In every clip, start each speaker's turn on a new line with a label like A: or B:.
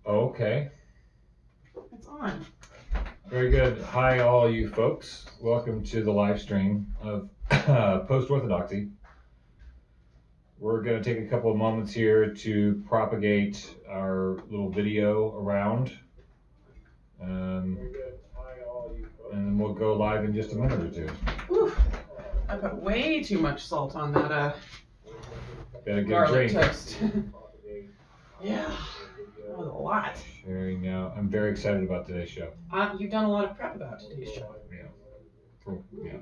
A: Okay.
B: It's on.
A: Very good. Hi, all you folks. Welcome to the live stream of Post-Orthodoxy. We're going to take a couple of moments here to propagate our little video around. And then we'll go live in just a minute or two.
B: Whew. I put way too much salt on that
A: Gotta get
B: garlic
A: a drink.
B: toast. Yeah, that was a lot.
A: Sharing now. I'm very excited about today's show.
B: You've done a lot of prep about today's show.
A: Yeah.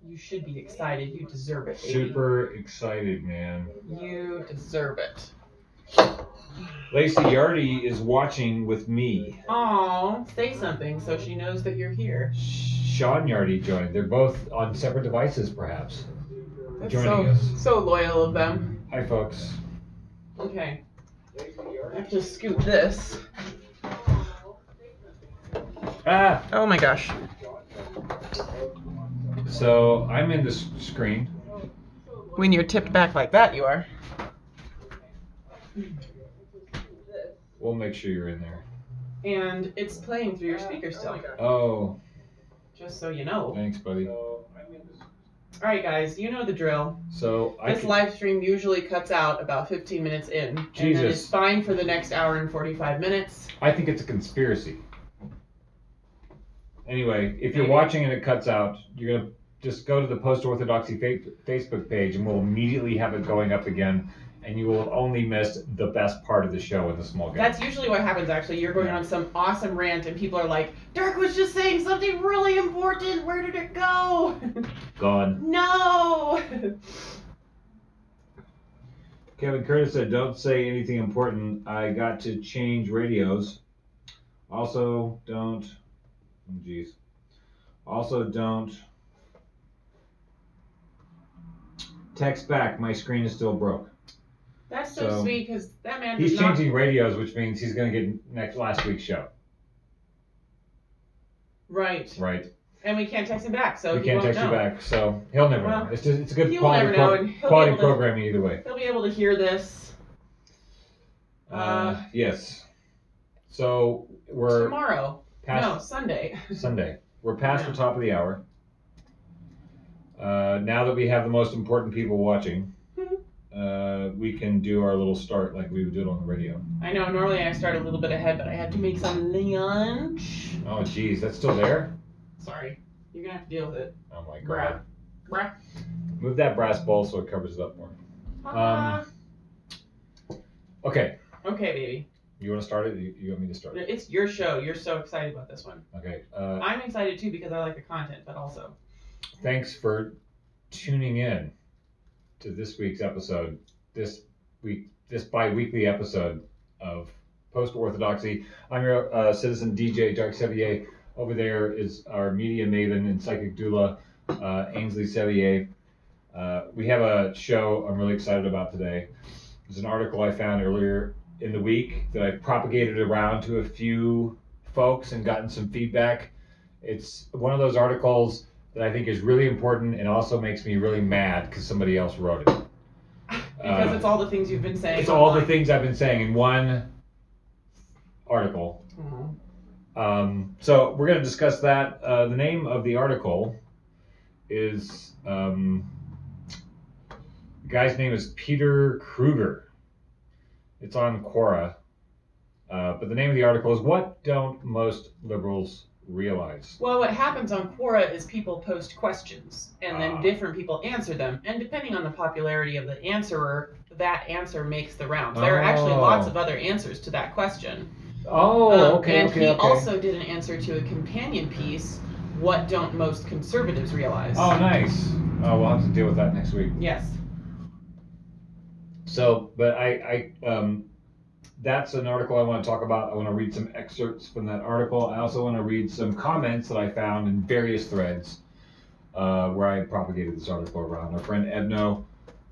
B: You should be excited. You deserve it, baby.
A: Super excited, man.
B: You deserve it.
A: Lacey Yardy is watching with me.
B: Aw, say something so she knows that you're here.
A: Sean Yardy joined. They're both on separate devices, perhaps.
B: That's
A: Joining us.
B: so loyal of them.
A: Hi, folks.
B: Okay. I have to scoop this.
A: Ah!
B: Oh my gosh.
A: So I'm in the screen.
B: When you're tipped back like that, you are.
A: We'll make sure you're in there.
B: And it's playing through your speaker still.
A: Oh.
B: Just so you know.
A: Thanks, buddy.
B: Alright guys, you know the drill.
A: So
B: this live stream usually cuts out about 15 minutes in.
A: Jesus.
B: And then it's fine for the next hour and 45 minutes.
A: I think it's a conspiracy. Anyway, if you're watching and it cuts out, you're going to just go to the Post-Orthodoxy Facebook page and we'll immediately have it going up again. And you will have only missed the best part of the show in the small game.
B: That's usually what happens, actually. You're going on some awesome rant and people are like, Dirk was just saying something really important. Where did it go?
A: Gone.
B: No!
A: Kevin Curtis said, don't say anything important. I got to change radios. Also, don't... Oh, geez. Also, don't... Text back. My screen is still broke.
B: That's so sweet, because that man
A: He's changing radios, which means he's going to get last week's show.
B: Right.
A: Right.
B: And we can't text him back, so
A: we can't text you back, so he'll never know. It's a good quality programming either way.
B: He'll be able to hear this.
A: Yes. So we're
B: tomorrow. No, Sunday.
A: Sunday. We're past the top of the hour. Now that we have the most important people watching, we can do our little start like we would do it on the radio.
B: I know. Normally I start a little bit ahead, but I had to make some lunch.
A: Oh, geez. That's still there?
B: Sorry. You're going to have to deal with it.
A: Oh, my God.
B: Bruh.
A: Move that brass bowl so it covers it up more. Okay.
B: Okay, baby.
A: You want to start it? You want me to start it?
B: It's your show. You're so excited about this one.
A: Okay.
B: I'm excited, too, because I like the content, but also.
A: Thanks for tuning in to this week's episode, this bi-weekly episode of Post-Orthodoxy. I'm your citizen DJ, Dark Sevier. Over there is our media maven and psychic doula, Ainsley Sevier. We have a show I'm really excited about today. There's an article I found earlier in the week that I propagated around to a few folks and gotten some feedback. It's one of those articles that I think is really important and also makes me really mad because somebody else wrote it.
B: Because it's all the things you've been saying.
A: It's all the things I've been saying in one article.
B: Mm-hmm.
A: So we're going to discuss that. The name of the article is, the guy's name is Peter Kruger. It's on Quora. But the name of the article is What Don't Most Liberals Realize?
B: Well, what happens on Quora is people post questions, and then different people answer them. And depending on the popularity of the answerer, that answer makes the rounds. There are actually lots of other answers to that question. And he also did an answer to a companion piece, What Don't Most Conservatives Realize?
A: Oh, nice. Oh, we'll have to deal with that next week.
B: Yes.
A: So, but that's an article I want to talk about. I want to read some excerpts from that article. I also want to read some comments that I found in various threads where I propagated this article around. Our friend Ebno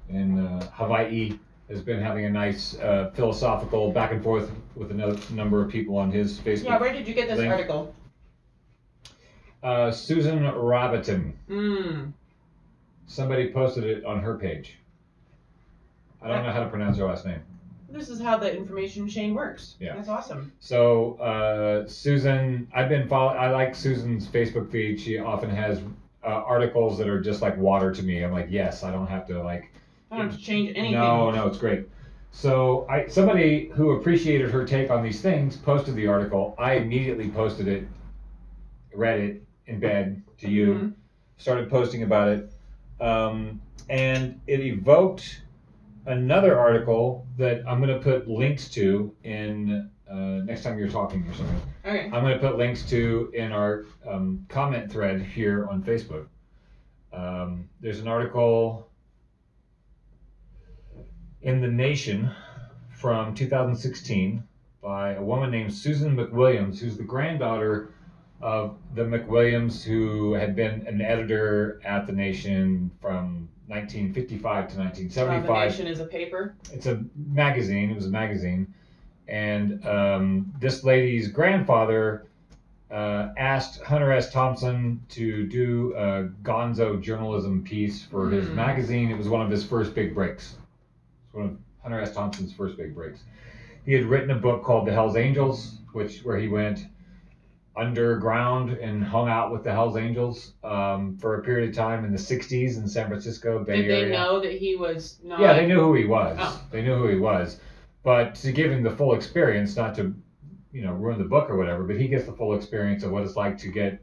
A: in Hawaii has been having a nice philosophical back and forth with a number of people on his Facebook.
B: Yeah, where did you get this article?
A: Susan Robiton. Somebody posted it on her page. I don't know how to pronounce her last name.
B: This is how the information chain works.
A: Yeah.
B: That's awesome.
A: So Susan, I like Susan's Facebook feed. She often has articles that are just like water to me. I'm like, yes, I don't have to like.
B: I don't have to change anything.
A: No, it's great. So somebody who appreciated her take on these things posted the article. I immediately posted it, read it in bed to you, started posting about it, and it evoked another article that I'm going to put links to in next time you're talking or something.
B: Okay.
A: I'm going to put links to in our comment thread here on Facebook. There's an article in The Nation from 2016 by a woman named Susan McWilliams, who's the granddaughter of the McWilliams who had been an editor at The Nation from 1955 to 1975.
B: The Nation is a paper?
A: It's a magazine. It was a magazine. And this lady's grandfather asked Hunter S. Thompson to do a gonzo journalism piece for his magazine. It was one of his first big breaks. It's one of Hunter S. Thompson's first big breaks. He had written a book called The Hells Angels, where he went underground and hung out with the Hells Angels for a period of time in the 60s in San Francisco Bay Area.
B: Did they know that he was not?
A: Yeah, they knew who he was.
B: Oh.
A: They knew who he was. But to give him the full experience, not to, ruin the book or whatever, but he gets the full experience of what it's like to get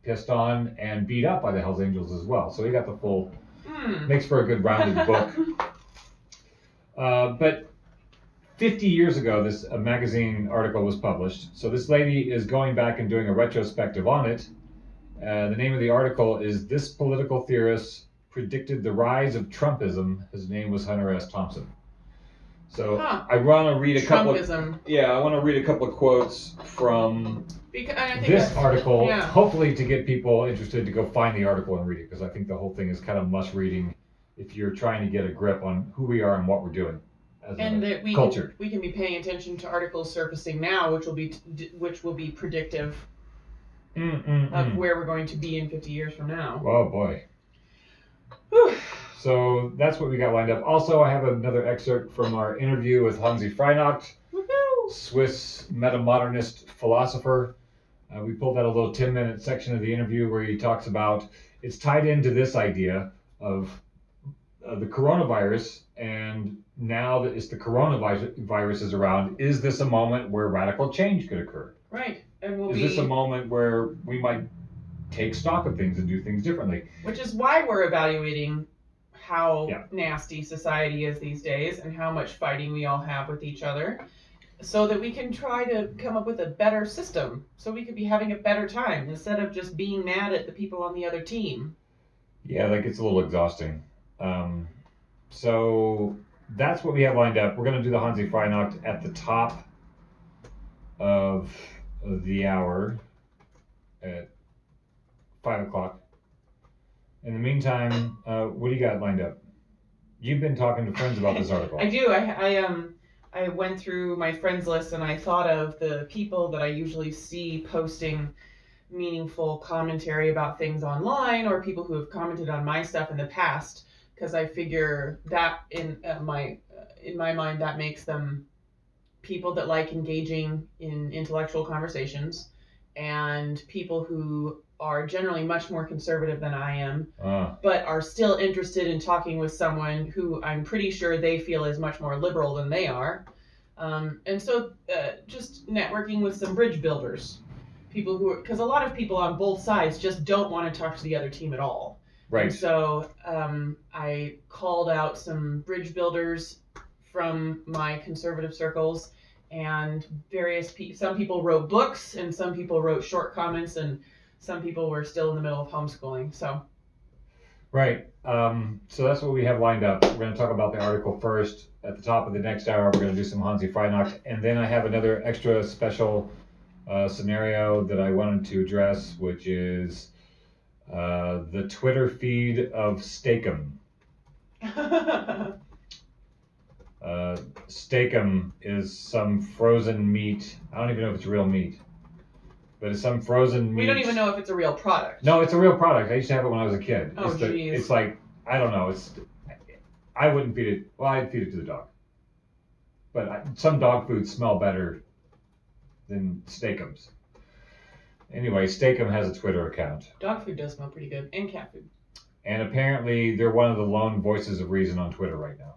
A: pissed on and beat up by the Hells Angels as well. So he got the full, makes for a good rounded book. But 50 years ago, this magazine article was published. So this lady is going back and doing a retrospective on it. The name of the article is "This Political Theorist Predicted the Rise of Trumpism." His name was Hunter S. Thompson. So I want to read a couple.
B: Trumpism.
A: I want to read a couple of quotes from
B: I think
A: this article,
B: yeah.
A: hopefully to get people interested to go find the article and read it, because I think the whole thing is kind of must reading if you're trying to get a grip on who we are and what we're doing.
B: And that we
A: culture.
B: We can be paying attention to articles surfacing now, which will be predictive of where we're going to be in 50 years from now.
A: Oh boy.
B: Whew.
A: So that's what we got lined up. Also, I have another excerpt from our interview with Hansi Freinacht, Swiss metamodernist philosopher. We pulled out a little 10-minute section of the interview where he talks about, it's tied into this idea of the coronavirus, and now that it's the coronavirus is around, is this a moment where radical change could occur?
B: Right.
A: Is this a moment where we might take stock of things and do things differently?
B: Which is why we're evaluating how nasty society is these days and how much fighting we all have with each other, so that we can try to come up with a better system, so we could be having a better time instead of just being mad at the people on the other team.
A: Yeah, that gets a little exhausting. So that's what we have lined up. We're going to do the Hansi Freinacht at the top of the hour at 5 o'clock. In the meantime, what do you got lined up? You've been talking to friends about this article.
B: I do. I went through my friends list and I thought of the people that I usually see posting meaningful commentary about things online, or people who have commented on my stuff in the past, because I figure that in my mind that makes them people that like engaging in intellectual conversations, and people who are generally much more conservative than I am, but are still interested in talking with someone who I'm pretty sure they feel is much more liberal than they are. And so just networking with some bridge builders, people who, because a lot of people on both sides just don't want to talk to the other team at all.
A: Right.
B: And so I called out some bridge builders from my conservative circles, and some people wrote books, and some people wrote short comments, and some people were still in the middle of homeschooling. So.
A: Right. So that's what we have lined up. We're going to talk about the article first. At the top of the next hour, we're going to do some Hansi Freinacht, and then I have another extra special scenario that I wanted to address, which is the Twitter feed of Steakum. Steakum is some frozen meat. I don't even know if it's real meat, but it's some frozen meat.
B: We don't even know if it's a real product.
A: No, it's a real product. I used to have it when I was a kid.
B: Oh, jeez.
A: It's like, I don't know. I wouldn't feed it. Well, I'd feed it to the dog. but some dog foods smell better than Steakums. Anyway, Steakum has a Twitter account.
B: Dog food does smell pretty good, and cat food.
A: And apparently, they're one of the lone voices of reason on Twitter right now.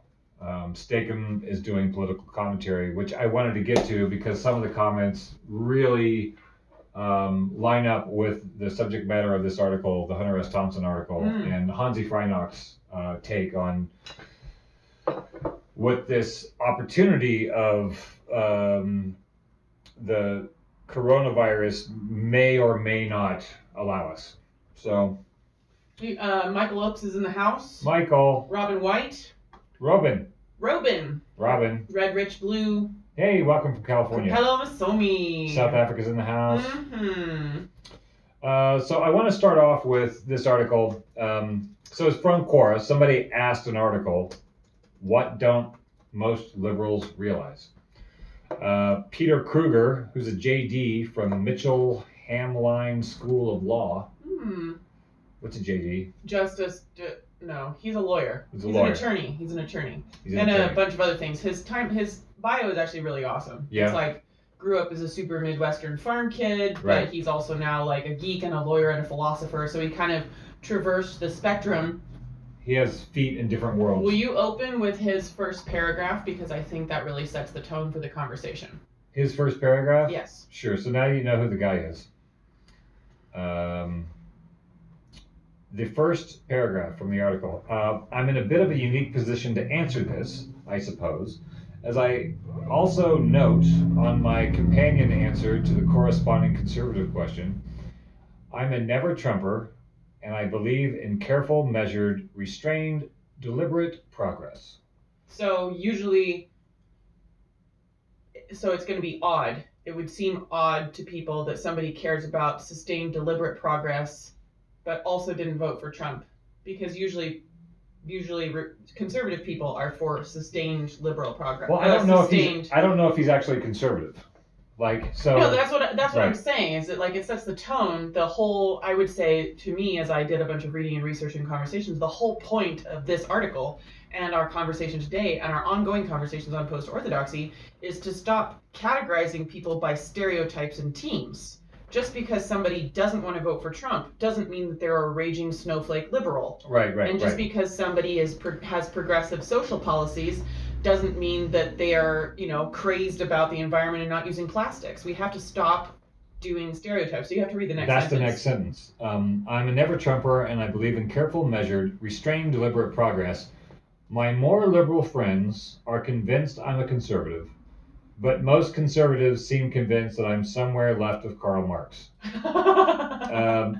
A: Steakum is doing political commentary, which I wanted to get to because some of the comments really line up with the subject matter of this article, the Hunter S. Thompson article, and Hansi Freinock's take on what this opportunity of the coronavirus may or may not allow us. So,
B: Michael Opes is in the house.
A: Michael.
B: Robin White.
A: Robin.
B: Red Rich Blue.
A: Hey, welcome from California.
B: Hello, Masomi.
A: South Africa's in the house.
B: Mm-hmm.
A: So I want to start off with this article. So it's from Quora. Somebody asked an article, what don't most liberals realize? Peter Kruger, who's a JD from Mitchell Hamline School of Law. What's a JD?
B: No, he's a lawyer.
A: He's a lawyer.
B: He's an attorney. A bunch of other things. His bio is actually really awesome.
A: Yeah.
B: It's like, grew up as a super Midwestern farm kid, but he's also now like a geek and a lawyer and a philosopher, so he kind of traversed the spectrum.
A: He has feet in different worlds.
B: Will you open with his first paragraph, because I think that really sets the tone for the conversation.
A: His first paragraph?
B: Yes.
A: Sure, so now you know who the guy is. The first paragraph from the article. I'm in a bit of a unique position to answer this, I suppose, as I also note on my companion answer to the corresponding conservative question, I'm a never-Trumper, and I believe in careful, measured, restrained, deliberate progress.
B: So it's going to be odd. It would seem odd to people that somebody cares about sustained, deliberate progress, but also didn't vote for Trump, because usually conservative people are for sustained liberal progress.
A: Well, I don't know if he's actually conservative.
B: No, that's what I'm saying, is that like it sets the tone. The whole, I would say, to me, as I did a bunch of reading and research and conversations, the whole point of this article and our conversation today and our ongoing conversations on post-orthodoxy is to stop categorizing people by stereotypes and teams. Just because somebody doesn't want to vote for Trump doesn't mean that they're a raging snowflake liberal.
A: Right.
B: And just because somebody has progressive social policies doesn't mean that they are, crazed about the environment and not using plastics. We have to stop doing stereotypes. So you have to read the next sentence.
A: That's the next sentence. I'm a never-Trumper, and I believe in careful, measured, restrained, deliberate progress. My more liberal friends are convinced I'm a conservative, but most conservatives seem convinced that I'm somewhere left of Karl Marx,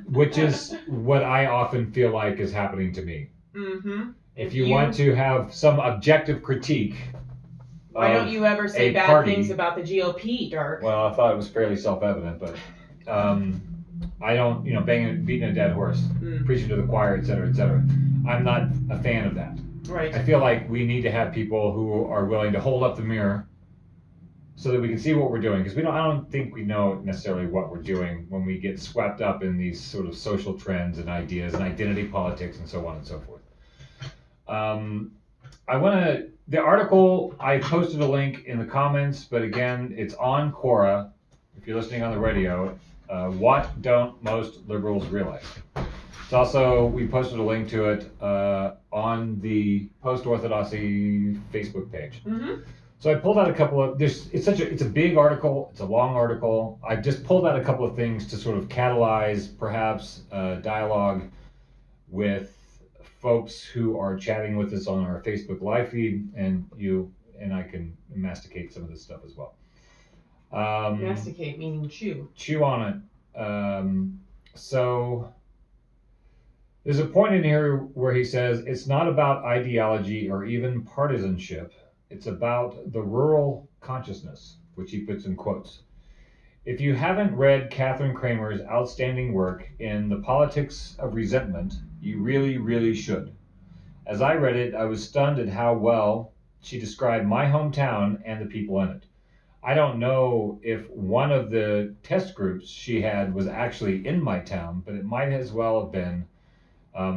A: which is what I often feel like is happening to me.
B: Mm-hmm.
A: If you want to have some objective critique,
B: why don't you ever say bad things about the GOP, Dark?
A: Well, I thought it was fairly self-evident, but I don't, beating a dead horse, preaching to the choir, et cetera, et cetera. I'm not a fan of that.
B: Right.
A: I feel like we need to have people who are willing to hold up the mirror so that we can see what we're doing, because I don't think we know necessarily what we're doing when we get swept up in these sort of social trends and ideas and identity politics and so on and so forth. The article, I posted a link in the comments, but again, it's on Quora. If you're listening on the radio, what don't most liberals realize? It's also, we posted a link to it on the Post-Orthodoxy Facebook page.
B: Mm-hmm.
A: So I pulled out a couple of, it's a big article, it's a long article. I just pulled out a couple of things to sort of catalyze perhaps dialogue with folks who are chatting with us on our Facebook live feed, and you and I can masticate some of this stuff as well.
B: Masticate meaning chew.
A: Chew on it. So there's a point in here where he says, it's not about ideology or even partisanship. It's about the rural consciousness, which he puts in quotes. If you haven't read Catherine Kramer's outstanding work in The Politics of Resentment, you really, really should. As I read it, I was stunned at how well she described my hometown and the people in it. I don't know if one of the test groups she had was actually in my town, but it might as well have been.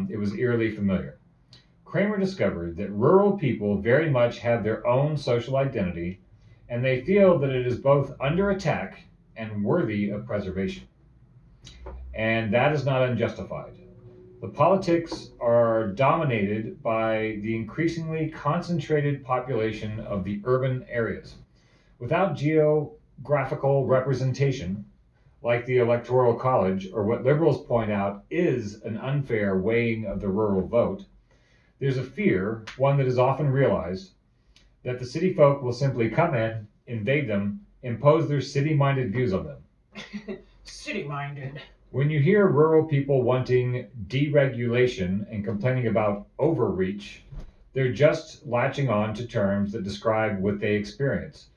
A: It was eerily familiar. Kramer discovered that rural people very much have their own social identity, and they feel that it is both under attack and worthy of preservation. And that is not unjustified. The politics are dominated by the increasingly concentrated population of the urban areas. Without geographical representation, like the Electoral College, or what liberals point out is an unfair weighing of the rural vote, there's a fear, one that is often realized, that the city folk will simply come in, invade them, impose their city-minded views on them.
B: City-minded.
A: When you hear rural people wanting deregulation and complaining about overreach, they're just latching on to terms that describe what they experience.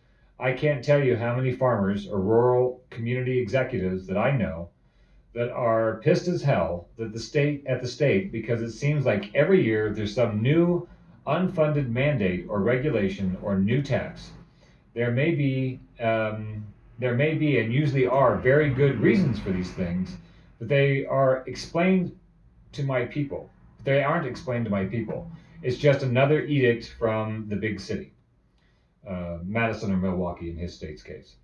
A: I can't tell you how many farmers or rural community executives that I know that are pissed as hell that at the state because it seems like every year there's some new unfunded mandate or regulation or new tax. There may be and usually are very good reasons for these things, but they are explained to my people. They aren't explained to my people. It's just another edict from the big city. Madison or Milwaukee in his state's case.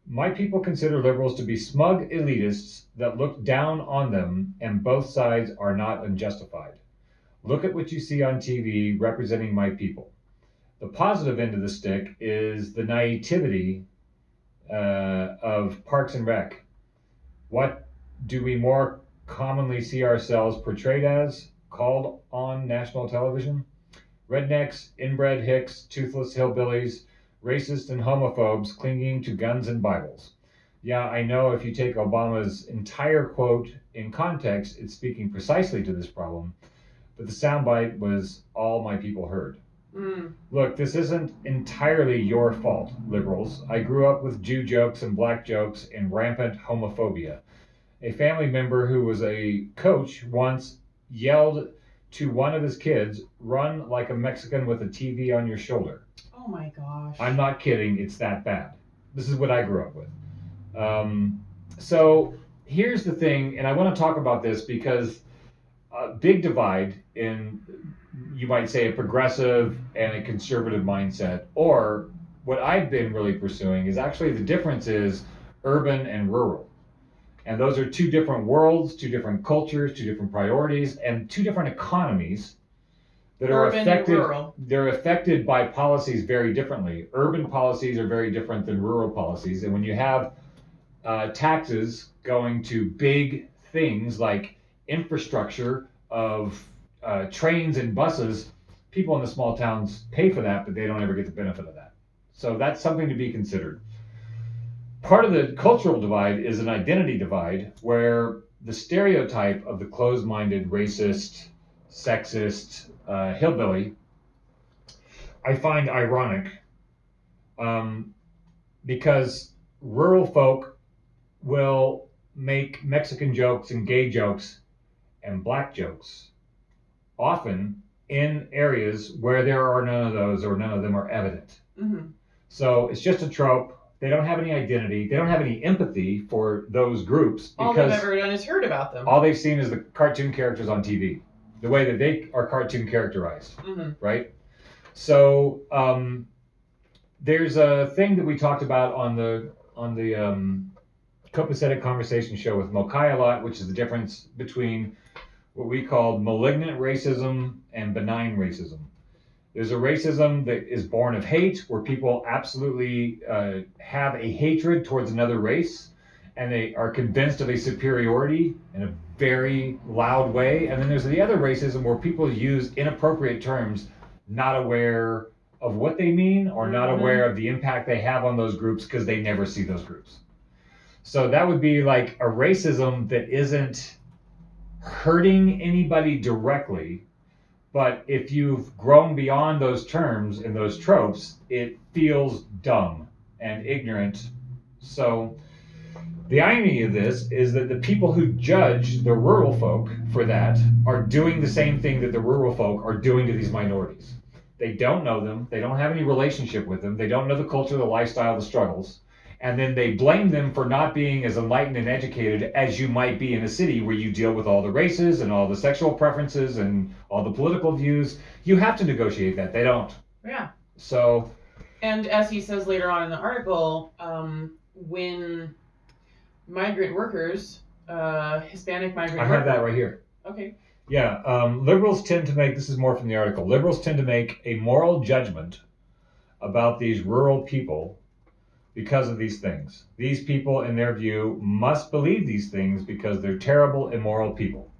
A: My people consider liberals to be smug elitists that look down on them, and both sides are not unjustified. Look at what you see on TV representing my people. The positive end of the stick is the naivety of Parks and Rec. What do we more commonly see ourselves portrayed as, called on national television? Rednecks, inbred hicks, toothless hillbillies, racists and homophobes clinging to guns and Bibles. Yeah, I know if you take Obama's entire quote in context, it's speaking precisely to this problem, but the soundbite was all my people heard. Look, this isn't entirely your fault, liberals. I grew up with Jew jokes and black jokes and rampant homophobia. A family member who was a coach once yelled to one of his kids, "Run like a Mexican with a TV on your shoulder."
B: Oh my gosh.
A: I'm not kidding, it's that bad. This is what I grew up with. So here's the thing, and I want to talk about this because a big divide in, you might say, a progressive and a conservative mindset, or what I've been really pursuing is actually the difference is urban and rural. And those are two different worlds, two different cultures, two different priorities, and two different economies that are affected. They're affected by policies very differently. Urban policies are very different than rural policies. And when you have taxes going to big things like infrastructure of trains and buses, people in the small towns pay for that, but they don't ever get the benefit of that. So that's something to be considered. Part of the cultural divide is an identity divide where the stereotype of the closed-minded, racist, sexist, hillbilly, I find ironic because rural folk will make Mexican jokes and gay jokes and black jokes, often in areas where there are none of those or none of them are evident.
B: Mm-hmm.
A: So it's just a trope. They don't have any identity. They don't have any empathy for those groups because
B: all they've ever done is heard about them.
A: All they've seen is the cartoon characters on TV, the way that they are cartoon characterized, right? So there's a thing that we talked about on the copacetic conversation show with Mokai a lot, which is the difference between what we call malignant racism and benign racism. There's a racism that is born of hate, where people absolutely have a hatred towards another race, and they are convinced of a superiority in a very loud way. And then there's the other racism where people use inappropriate terms, not aware of what they mean or not aware of the impact they have on those groups because they never see those groups. So that would be like a racism that isn't hurting anybody directly, but if you've grown beyond those terms and those tropes, it feels dumb and ignorant. So the irony of this is that the people who judge the rural folk for that are doing the same thing that the rural folk are doing to these minorities. They don't know them. They don't have any relationship with them. They don't know the culture, the lifestyle, the struggles. And then they blame them for not being as enlightened and educated as you might be in a city where you deal with all the races and all the sexual preferences and all the political views. You have to negotiate that. They don't.
B: Yeah.
A: So
B: And as he says later on in the article, when migrant workers, Hispanic migrant
A: I
B: workers.
A: have that right here.
B: Okay.
A: Yeah, liberals tend to make, this is more from the article, liberals tend to make a moral judgment about these rural people because of these things. These people, in their view, must believe these things because they're terrible, immoral people.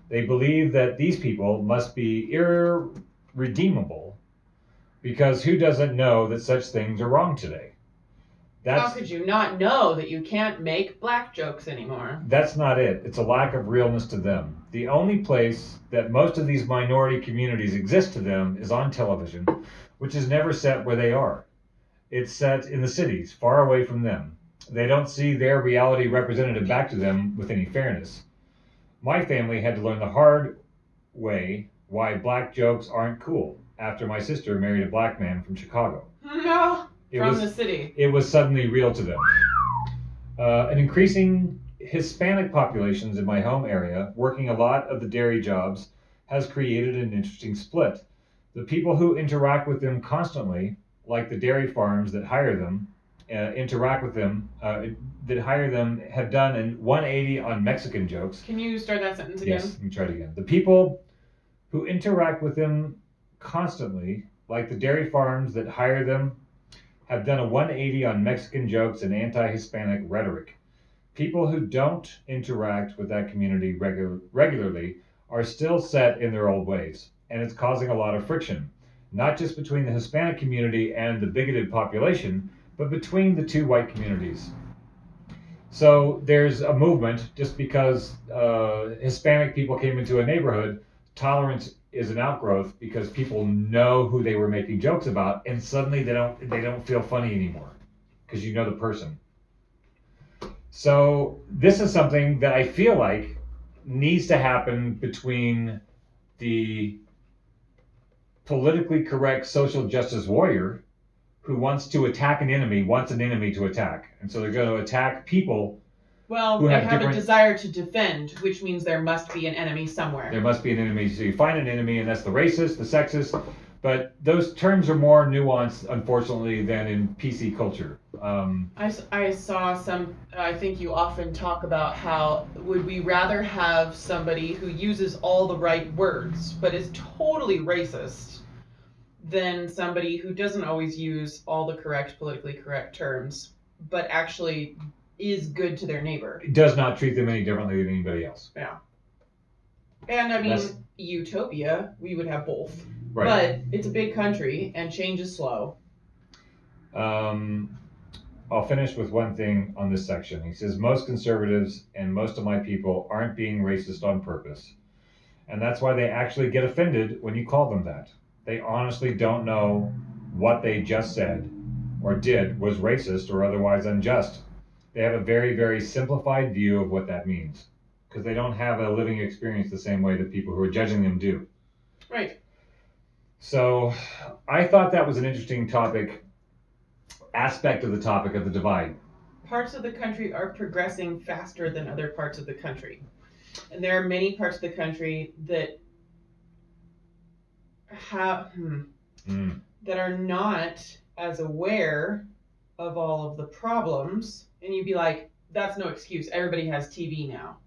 A: They believe that these people must be irredeemable because who doesn't know that such things are wrong today?
B: How could you not know that you can't make black jokes anymore?
A: That's not it. It's a lack of realness to them. The only place that most of these minority communities exist to them is on television, which is never set where they are. It's set in the cities, far away from them. They don't see their reality represented back to them with any fairness. My family had to learn the hard way why black jokes aren't cool after my sister married a black man from Chicago.
B: No, from the city.
A: It was suddenly real to them. An increasing Hispanic populations in my home area, working a lot of the dairy jobs, has created an interesting split. The people who interact with them constantly, like the dairy farms that hire them, that hire them, have done a 180 on Mexican jokes.
B: Can you start that sentence again?
A: Yes, let me try it again. The people who interact with them constantly, like the dairy farms that hire them, have done a 180 on Mexican jokes and anti-Hispanic rhetoric. People who don't interact with that community regularly are still set in their old ways, and it's causing a lot of friction, not just between the Hispanic community and the bigoted population, but between the two white communities. So there's a movement just because Hispanic people came into a neighborhood, tolerance is an outgrowth because people know who they were making jokes about, and suddenly they don't feel funny anymore because you know the person. So this is something that I feel like needs to happen between the politically correct social justice warrior who wants to attack an enemy, wants an enemy to attack. And so they're going to attack people.
B: Well, they have a desire to defend, which means there must be an enemy somewhere.
A: There must be an enemy. So you find an enemy, and that's the racist, the sexist. But those terms are more nuanced, unfortunately, than in PC culture.
B: I saw some, I think you often talk about how would we rather have somebody who uses all the right words, but is totally racist, than somebody who doesn't always use all the correct, politically correct terms, but actually is good to their neighbor.
A: It does not treat them any differently than anybody else.
B: Yeah. And I mean, utopia, we would have both.
A: Right.
B: But it's a big country, and change is slow.
A: I'll finish with one thing on this section. He says, most conservatives and most of my people aren't being racist on purpose. And that's why they actually get offended when you call them that. They honestly don't know what they just said or did was racist or otherwise unjust. They have a very, very simplified view of what that means because they don't have a living experience the same way that people who are judging them do.
B: Right.
A: So I thought that was an interesting aspect of the topic of the divide.
B: Parts of the country are progressing faster than other parts of the country. And there are many parts of the country that that are not as aware of all of the problems. And you'd be like, that's no excuse. Everybody has TV now.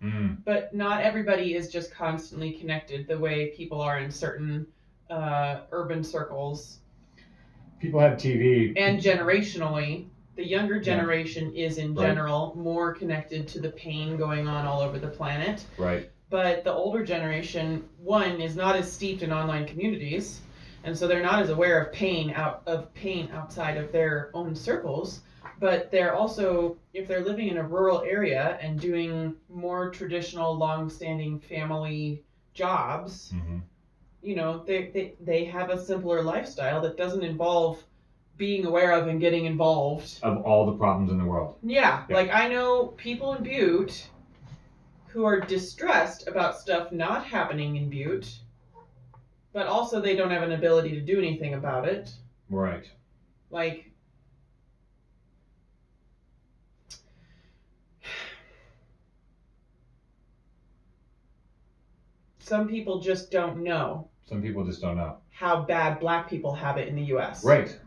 B: But not everybody is just constantly connected the way people are in certain urban circles.
A: People have TV.
B: And generationally, the younger generation is in general more connected to the pain going on all over the planet.
A: Right.
B: But the older generation, one, is not as steeped in online communities, and so they're not as aware of pain outside of their own circles. But they're also, if they're living in a rural area and doing more traditional, long-standing family jobs, you know, they have a simpler lifestyle that doesn't involve being aware of and getting involved.
A: Of all the problems in the world.
B: Yeah. Like I know people in Butte who are distressed about stuff not happening in Butte, but also they don't have an ability to do anything about it.
A: Right.
B: Like, some people just don't know.
A: Some people just don't know
B: How bad black people have it in the U.S.
A: Right.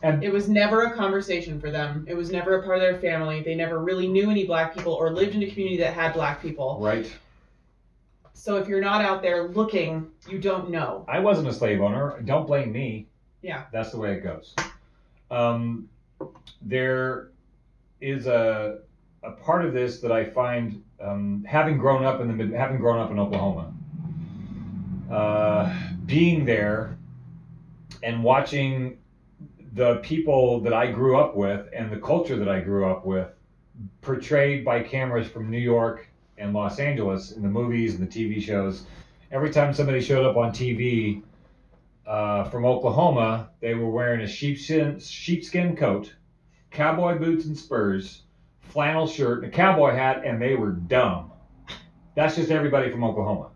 A: And
B: it was never a conversation for them. It was never a part of their family. They never really knew any black people or lived in a community that had black people.
A: Right.
B: So if you're not out there looking, you don't know.
A: I wasn't a slave owner. Don't blame me.
B: Yeah.
A: That's the way it goes. There is a part of this that I find, having grown up in Oklahoma, being there and watching the people that I grew up with and the culture that I grew up with portrayed by cameras from New York and Los Angeles in the movies and the TV shows. Every time somebody showed up on TV from Oklahoma, they were wearing a sheepskin coat, cowboy boots and spurs, flannel shirt, and a cowboy hat, and they were dumb. That's just everybody from Oklahoma.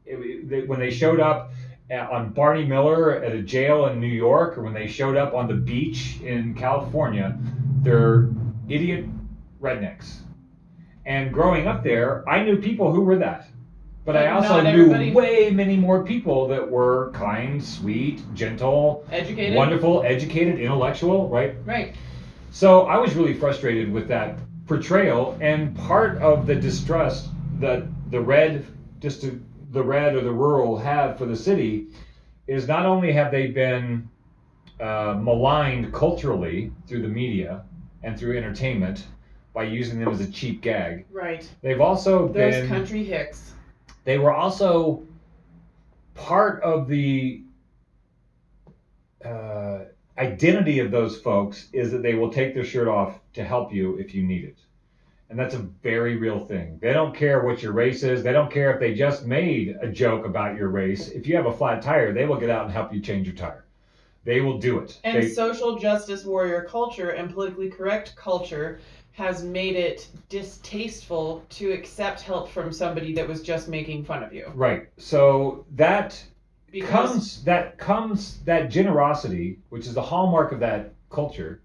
A: When they showed up on Barney Miller at a jail in New York, or when they showed up on the beach in California, they're idiot rednecks. And growing up there, I knew people who were that. But I also knew way many more people that were kind, sweet, gentle,
B: educated,
A: wonderful, educated, intellectual, right?
B: Right.
A: So I was really frustrated with that portrayal, and part of the distrust that the red or the rural have for the city is not only have they been maligned culturally through the media and through entertainment by using them as a cheap gag.
B: Right.
A: They've also been
B: those country hicks.
A: They were also part of the identity of those folks is that they will take their shirt off to help you if you need it. And that's a very real thing. They don't care what your race is. They don't care if they just made a joke about your race. If you have a flat tire, they will get out and help you change your tire. They will do it.
B: And social justice warrior culture and politically correct culture has made it distasteful to accept help from somebody that was just making fun of you.
A: Right. So that generosity, which is the hallmark of that culture,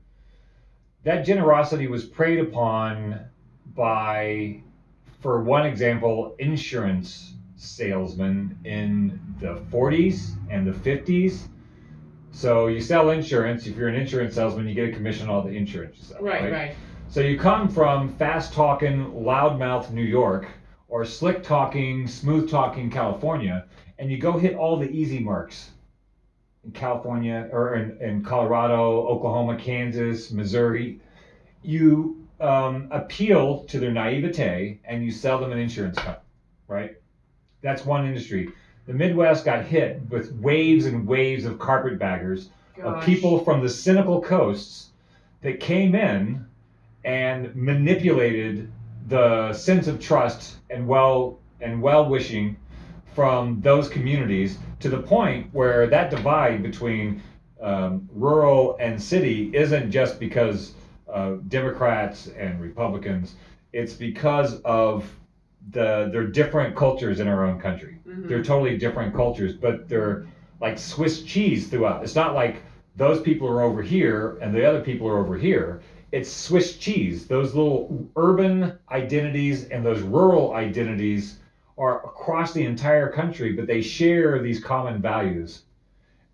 A: that generosity was preyed upon by, for one example, insurance salesmen in the 40s and the 50s. So you sell insurance. If you're an insurance salesman, you get a commission on all the insurance you sell.
B: Right.
A: So you come from fast-talking, loudmouth New York or slick-talking, smooth-talking California, and you go hit all the easy marks in California or in Colorado, Oklahoma, Kansas, Missouri. You appeal to their naivete and you sell them an insurance company, right? That's one industry. The Midwest got hit with waves and waves of carpetbaggers, of people from the cynical coasts that came in and manipulated the sense of trust and well-wishing from those communities to the point where that divide between rural and city isn't just because Democrats and Republicans. It's because of they're different cultures in our own country. Mm-hmm. They're totally different cultures, but they're like Swiss cheese throughout. It's not like those people are over here and the other people are over here. It's Swiss cheese. Those little urban identities and those rural identities are across the entire country, but they share these common values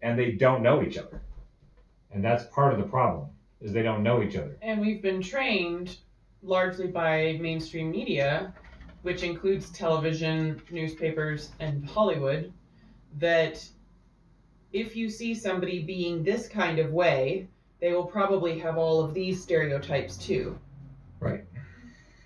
A: and they don't know each other. And that's part of the problem, is they don't know each other.
B: And we've been trained largely by mainstream media, which includes television, newspapers, and Hollywood, that if you see somebody being this kind of way, they will probably have all of these stereotypes too.
A: Right.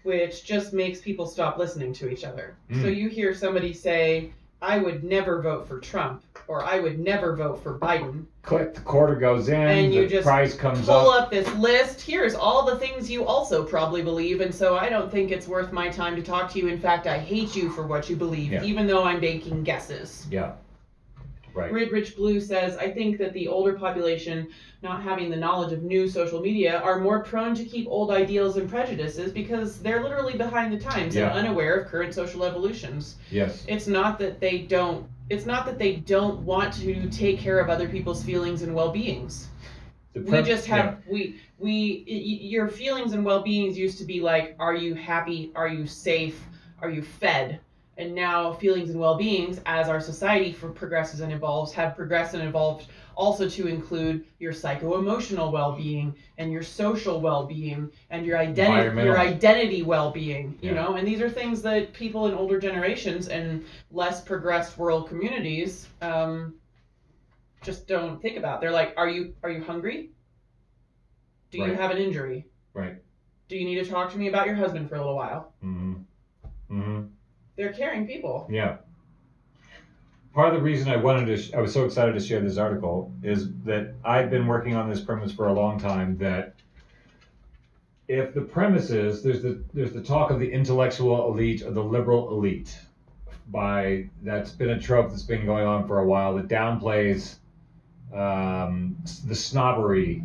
B: Which just makes people stop listening to each other. So you hear somebody say, I would never vote for Trump, or I would never vote for Biden.
A: Click, the quarter goes in,
B: and you just
A: price comes
B: pull up this list. Here's all the things you also probably believe, and so I don't think it's worth my time to talk to you. In fact, I hate you for what you believe, even though I'm making guesses.
A: Yeah. Right.
B: Rich Blue says, I think that the older population, not having the knowledge of new social media, are more prone to keep old ideals and prejudices because they're literally behind the times and unaware of current social evolutions.
A: Yes.
B: It's not that they don't want to take care of other people's feelings and well-beings. We just have your feelings and well-beings used to be like, are you happy? Are you safe? Are you fed? And now feelings and well-beings, as our society progresses and evolves, have progressed and evolved also to include your psycho-emotional well-being and your social well-being and your identity well-being, you know, and these are things that people in older generations and less progressed rural communities just don't think about. They're like, are you hungry? Do you have an injury?
A: Right.
B: Do you need to talk to me about your husband for a little while?
A: Mm-hmm.
B: They're caring people.
A: Yeah. Part of the reason I was so excited to share this article is that I've been working on this premise for a long time, that if the premise is there's the talk of the intellectual elite or the liberal elite, that's been a trope that's been going on for a while, that downplays the snobbery,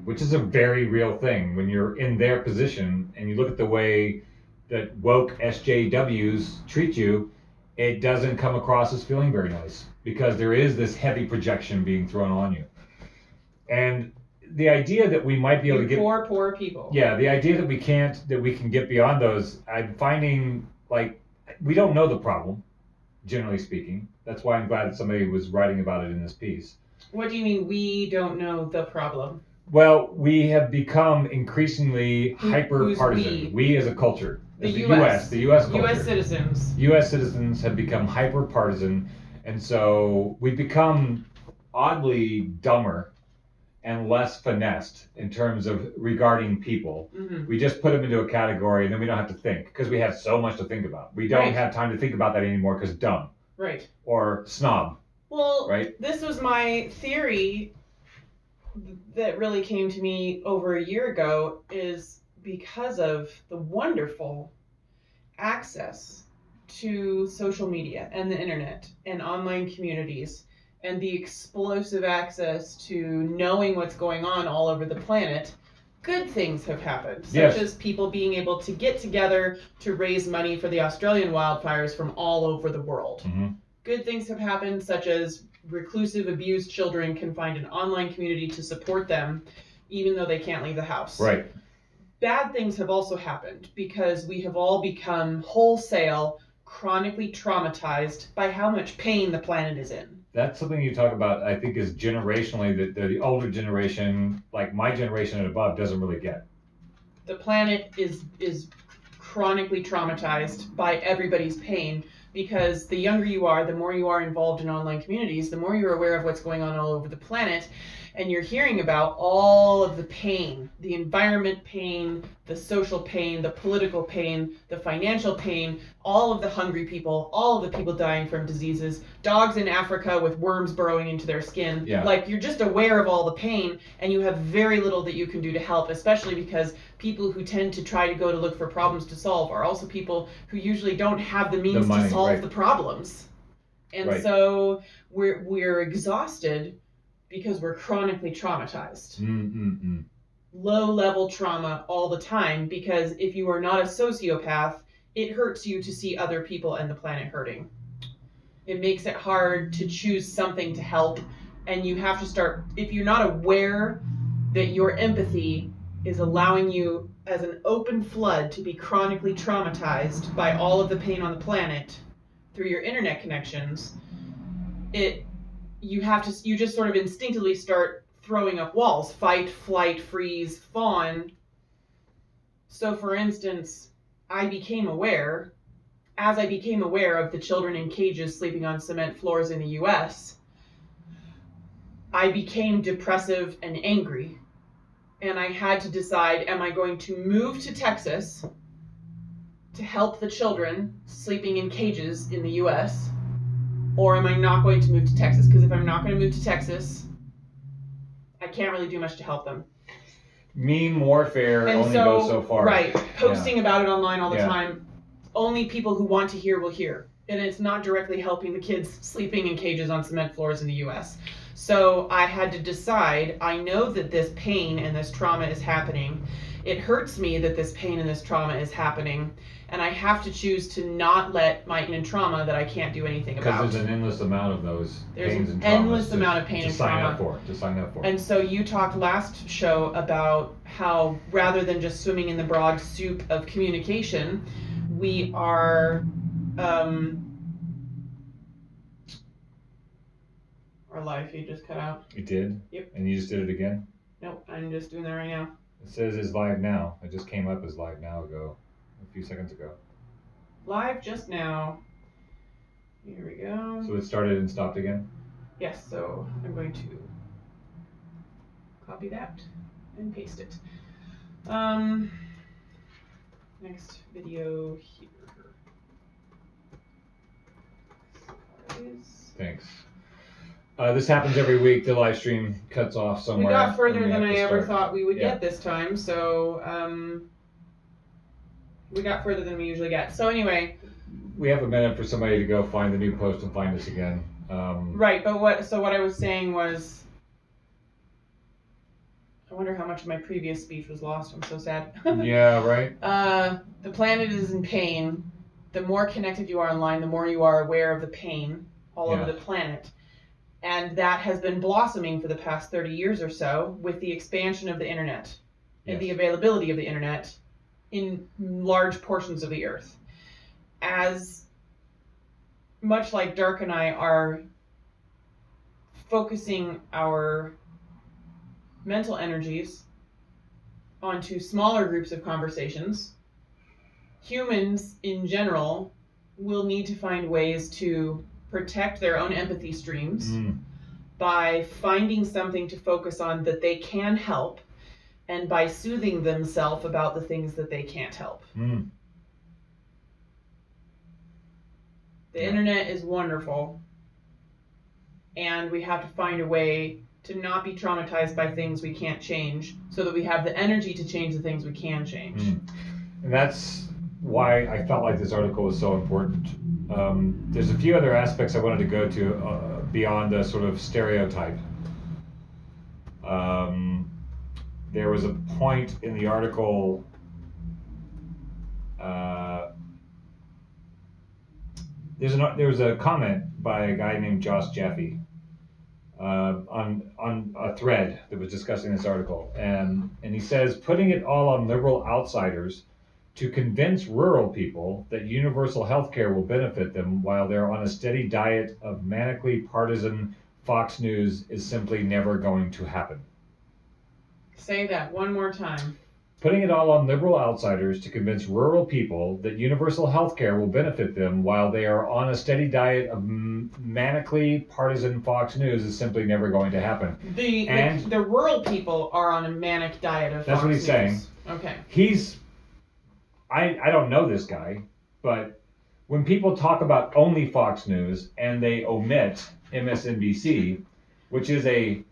A: which is a very real thing when you're in their position and you look at the way that woke SJWs treat you. It doesn't come across as feeling very nice because there is this heavy projection being thrown on you. And the idea that we might be able to get
B: poor people.
A: Yeah, the idea that we can get beyond those, I'm finding like we don't know the problem, generally speaking. That's why I'm glad that somebody was writing about it in this piece.
B: What do you mean we don't know the problem?
A: Well, we have become increasingly hyper partisan. We as a culture.
B: The U.S.
A: culture. U.S. citizens have become hyper partisan, and so we've become oddly dumber and less finessed in terms of regarding people.
B: Mm-hmm.
A: We just put them into a category, and then we don't have to think because we have so much to think about. We don't have time to think about that anymore because dumb.
B: Right.
A: Or snob.
B: Well,
A: right?
B: This was my theory that really came to me over a year ago, is because of the wonderful access to social media and the internet and online communities and the explosive access to knowing what's going on all over the planet. Good things have happened, such as people being able to get together to raise money for the Australian wildfires from all over the world.
A: Mm-hmm.
B: Good things have happened, such as reclusive, abused children can find an online community to support them, even though they can't leave the house.
A: Right.
B: Bad things have also happened because we have all become wholesale, chronically traumatized by how much pain the planet is in.
A: That's something you talk about, I think, is generationally that the older generation, like my generation and above, doesn't really get.
B: The planet is chronically traumatized by everybody's pain, because the younger you are, the more you are involved in online communities, the more you're aware of what's going on all over the planet, and you're hearing about all of the pain, the environment pain, the social pain, the political pain, the financial pain, all of the hungry people, all of the people dying from diseases, dogs in Africa with worms burrowing into their skin.
A: Yeah.
B: Like, you're just aware of all the pain, and you have very little that you can do to help, especially because people who tend to try to go to look for problems to solve are also people who usually don't have the means to solve the problems. And so we're exhausted because we're chronically traumatized. Low-level trauma all the time, because if you are not a sociopath, it hurts you to see other people and the planet hurting. It makes it hard to choose something to help, and you have to start, if you're not aware that your empathy is allowing you as an open flood to be chronically traumatized by all of the pain on the planet through your internet connections, you just sort of instinctively start throwing up walls: fight, flight, freeze, fawn. So for instance, as I became aware of the children in cages sleeping on cement floors in the US, I became depressive and angry. And I had to decide, am I going to move to Texas to help the children sleeping in cages in the US? Or am I not going to move to Texas? Because if I'm not going to move to Texas, I can't really do much to help them.
A: Meme warfare only goes so far.
B: Right. Posting about it online all the time. Only people who want to hear will hear. And it's not directly helping the kids sleeping in cages on cement floors in the US. So I had to decide, I know that this pain and this trauma is happening. It hurts me that this pain and this trauma is happening. And I have to choose to not let my inner trauma that I can't do anything about.
A: Because there's an endless amount of those pains and traumas.
B: There's an endless amount of pain and trauma.
A: To sign up for.
B: And so you talked last show about how, rather than just swimming in the broad soup of communication, we are Our live feed just cut out.
A: It did?
B: Yep.
A: And you just did it again?
B: Nope, I'm just doing that right now.
A: It says it's live now. It just came up as live now a few seconds ago.
B: Live just now. Here we go.
A: So it started and stopped again?
B: Yes, so I'm going to copy that and paste it. Next video here.
A: Thanks. This happens every week. The live stream cuts off somewhere.
B: We got further
A: and we
B: than
A: have
B: I
A: to
B: ever
A: start.
B: thought we would
A: Yeah.
B: get this time, so we got further than we usually get. So anyway.
A: We have a minute for somebody to go find the new post and find us again.
B: Right, but what I was saying was, I wonder how much of my previous speech was lost. I'm so sad.
A: Yeah, right.
B: The planet is in pain. The more connected you are online, the more you are aware of the pain all over the planet. And that has been blossoming for the past 30 years or so with the expansion of the internet and the availability of the internet in large portions of the earth. As much like Dark and I are focusing our mental energies onto smaller groups of conversations, humans in general will need to find ways to protect their own empathy streams by finding something to focus on that they can help and by soothing themselves about the things that they can't help. The internet is wonderful, and we have to find a way to not be traumatized by things we can't change so that we have the energy to change the things we can change.
A: And that's why I felt like this article was so important. There's a few other aspects I wanted to go to beyond the sort of stereotype. There was a point in the article there was a comment by a guy named Josh Jaffe on a thread that was discussing this article, and he says, putting it all on liberal outsiders to convince rural people that universal health care will benefit them while they're on a steady diet of manically partisan Fox News is simply never going to happen.
B: Say that one more time.
A: Putting it all on liberal outsiders to convince rural people that universal health care will benefit them while they are on a steady diet of manically partisan Fox News is simply never going to happen.
B: The rural people are on a manic diet of Fox News.
A: That's what he's saying.
B: Okay.
A: I don't know this guy, but when people talk about only Fox News and they omit MSNBC, which is a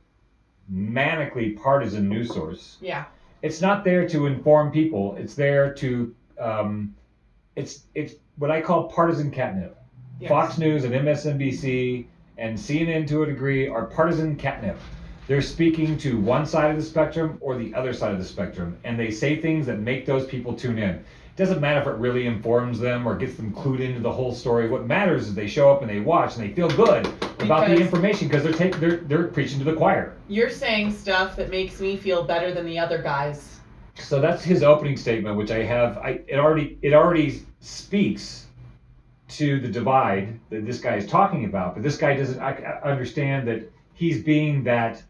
A: manically partisan news source.
B: Yeah.
A: It's not there to inform people. It's there to, it's what I call partisan catnip. Yes. Fox News and MSNBC and CNN to a degree are partisan catnip. They're speaking to one side of the spectrum or the other side of the spectrum, and they say things that make those people tune in. It doesn't matter if it really informs them or gets them clued into the whole story. What matters is they show up and they watch and they feel good about the information because they're preaching to the choir.
B: You're saying stuff that makes me feel better than the other guys.
A: So that's his opening statement, which I have. It already speaks to the divide that this guy is talking about. But this guy doesn't understand that he's being that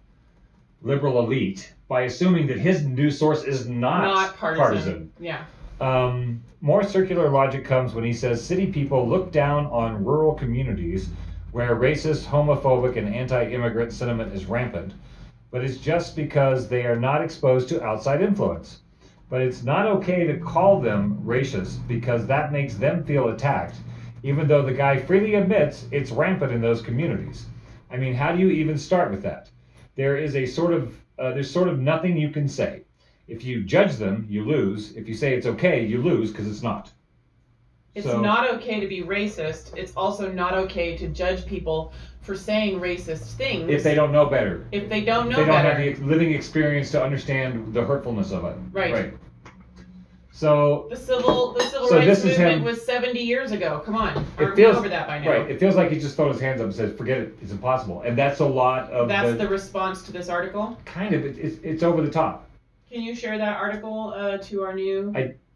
A: liberal elite by assuming that his news source is not partisan.
B: Yeah.
A: More circular logic comes when he says city people look down on rural communities where racist, homophobic, and anti-immigrant sentiment is rampant, but it's just because they are not exposed to outside influence. But it's not okay to call them racist because that makes them feel attacked, even though the guy freely admits it's rampant in those communities. I mean, how do you even start with that? There's sort of nothing you can say. If you judge them, you lose. If you say it's okay, you lose because it's not.
B: It's not okay to be racist. It's also not okay to judge people for saying racist things.
A: If they don't know better.
B: If they don't know
A: better. They don't
B: better.
A: have the living experience to understand the hurtfulness of it.
B: Right.
A: So
B: the civil rights movement was 70 years ago. Come on. Aren't we over that by now?
A: Right. It feels like he just throws his hands up and says, forget it, it's impossible. And that's a lot of
B: That's the response to this article?
A: Kind of. It's over the top.
B: Can you share that article to our new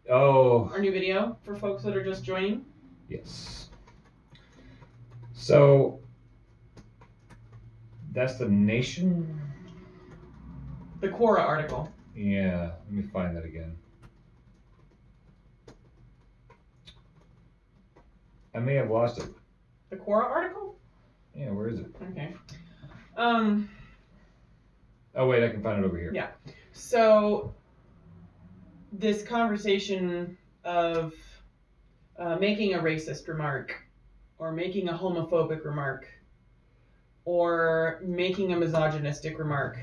B: video for folks that are just joining?
A: Yes. So That's the Nation?
B: The Quora article.
A: Yeah, let me find that again. I may have lost it.
B: The Quora article?
A: Yeah, where is it?
B: Okay.
A: Oh, wait, I can find it over here.
B: Yeah. So, this conversation of making a racist remark, or making a homophobic remark, or making a misogynistic remark.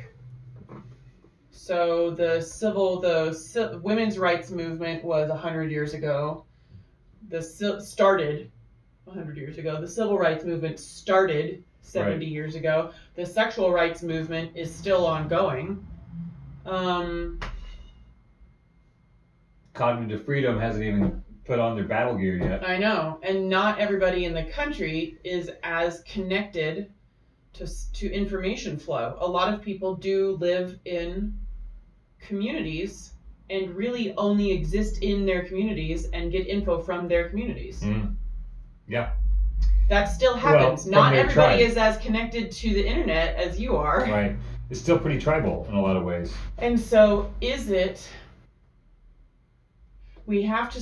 B: So the women's rights movement was 100 years ago. Started 100 years ago. The civil rights movement started 70 years ago. The sexual rights movement is still ongoing.
A: Cognitive freedom hasn't even put on their battle gear yet.
B: I know, and not everybody in the country is as connected to information flow. A lot of people do live in communities and really only exist in their communities and get info from their communities.
A: Yeah.
B: That still happens.
A: Well,
B: not everybody is as connected to the internet as you are.
A: Right. It's still pretty tribal in a lot of ways.
B: And so we have to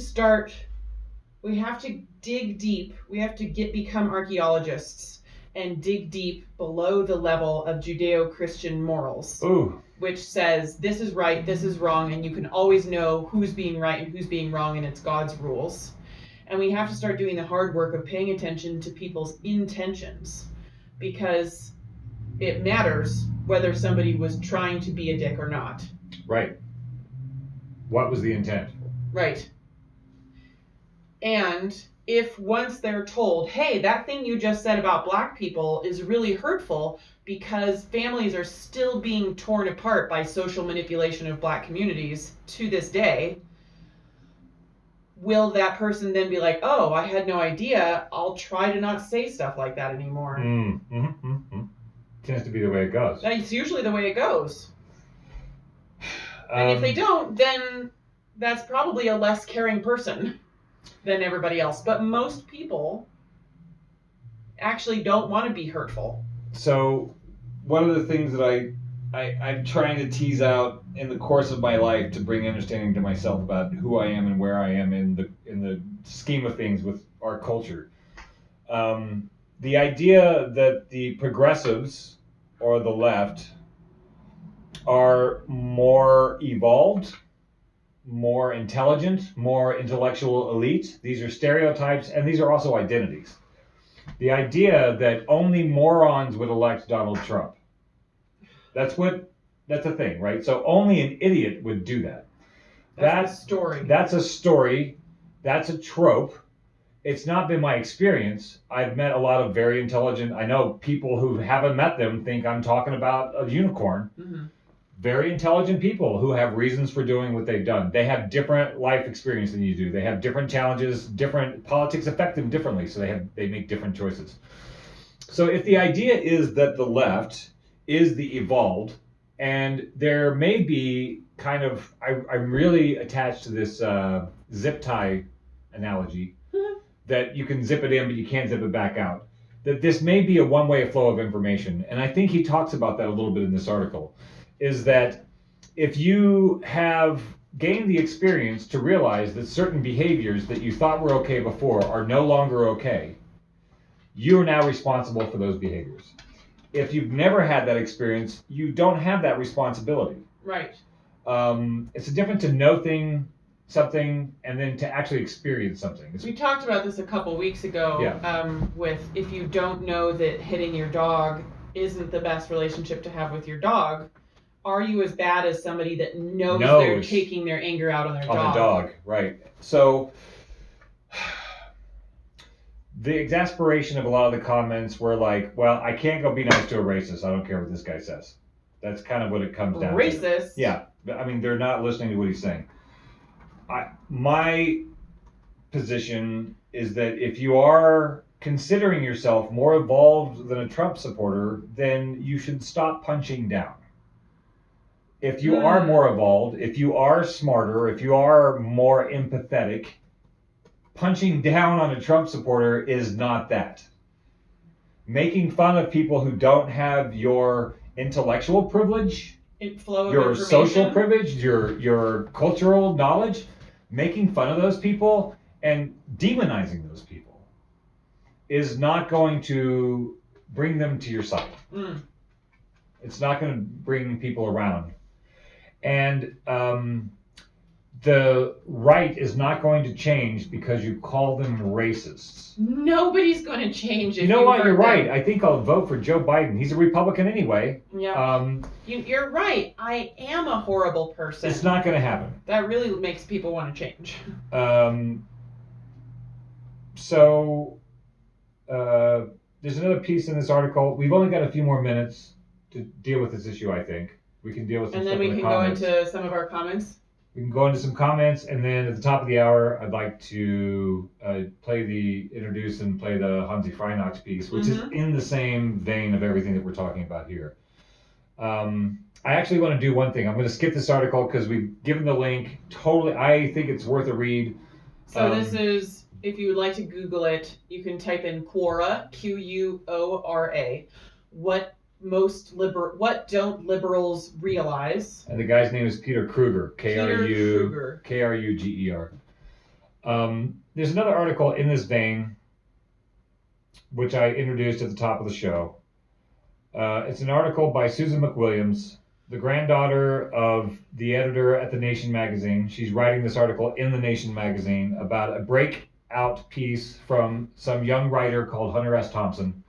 B: dig deep. We have to become archaeologists and dig deep below the level of Judeo-Christian morals.
A: Ooh.
B: Which says this is right, this is wrong, and you can always know who's being right and who's being wrong, and it's God's rules. And we have to start doing the hard work of paying attention to people's intentions, because it matters whether somebody was trying to be a dick or not.
A: Right. What was the intent?
B: Right. And if once they're told, hey, that thing you just said about black people is really hurtful because families are still being torn apart by social manipulation of black communities to this day, will that person then be like, oh, I had no idea, I'll try to not say stuff like that anymore?
A: Tends to be the way it goes.
B: That's usually the way it goes. And if they don't, then that's probably a less caring person than everybody else. But most people actually don't want to be hurtful.
A: So one of the things that I'm trying to tease out in the course of my life to bring understanding to myself about who I am and where I am in the scheme of things with our culture. The idea that the progressives or the left are more evolved, more intelligent, more intellectual elite. These are stereotypes, and these are also identities. The idea that only morons would elect Donald Trump. That's a thing, right? So only an idiot would do that.
B: That's a story.
A: That's a story. That's a trope. It's not been my experience. I've met a lot of very intelligent, I know people who haven't met them think I'm talking about a unicorn.
B: Mm-hmm.
A: Very intelligent people who have reasons for doing what they've done. They have different life experience than you do. They have different challenges, different politics affect them differently, so they make different choices. So if the idea is that the left is the evolved, and there may be kind of, I'm really attached to this zip tie analogy, that you can zip it in, but you can't zip it back out. That this may be a one-way flow of information. And I think he talks about that a little bit in this article, is that if you have gained the experience to realize that certain behaviors that you thought were okay before are no longer okay, you are now responsible for those behaviors. If you've never had that experience, you don't have that responsibility.
B: Right.
A: It's different to know something and then to actually experience something.
B: We talked about this a couple weeks ago.
A: Yeah.
B: With if you don't know that hitting your dog isn't the best relationship to have with your dog, are you as bad as somebody that knows they're taking their anger out on their dog?
A: On the dog, right. So the exasperation of a lot of the comments were like, well, I can't go be nice to a racist. I don't care what this guy says. That's kind of what it comes down to.
B: Racist?
A: Yeah. I mean, they're not listening to what he's saying. My position is that if you are considering yourself more evolved than a Trump supporter, then you should stop punching down. If you are more evolved, if you are smarter, if you are more empathetic, punching down on a Trump supporter is not that. making fun of people who don't have your intellectual privilege, your social privilege, your cultural knowledge, making fun of those people and demonizing those people is not going to bring them to your side. It's not going to bring people around. And the right is not going to change because you call them racists.
B: Nobody's going to change if
A: you know what? You're right.
B: them.
A: I think I'll vote for Joe Biden. He's a Republican anyway.
B: Yeah. You're right. I am a horrible person.
A: It's not going to happen.
B: That really makes people want to change.
A: So there's another piece in this article. We've only got a few more minutes to deal with this issue, I think. We can deal with some
B: and
A: stuff
B: then we
A: in the
B: can
A: comments.
B: go into some of our comments.
A: We can go into some comments, and then at the top of the hour, I'd like to introduce and play the Hansi Freinox piece, which is in the same vein of everything that we're talking about here. I actually want to do one thing. I'm going to skip this article because we've given the link. Totally, I think it's worth a read.
B: So this is, if you would like to Google it, you can type in Quora, Quora. What don't liberals realize?
A: And the guy's name is Peter Kruger, Kruger. There's another article in this vein, which I introduced at the top of the show. It's an article by Susan McWilliams, the granddaughter of the editor at The Nation magazine. She's writing this article in The Nation magazine about a breakout piece from some young writer called Hunter S. Thompson,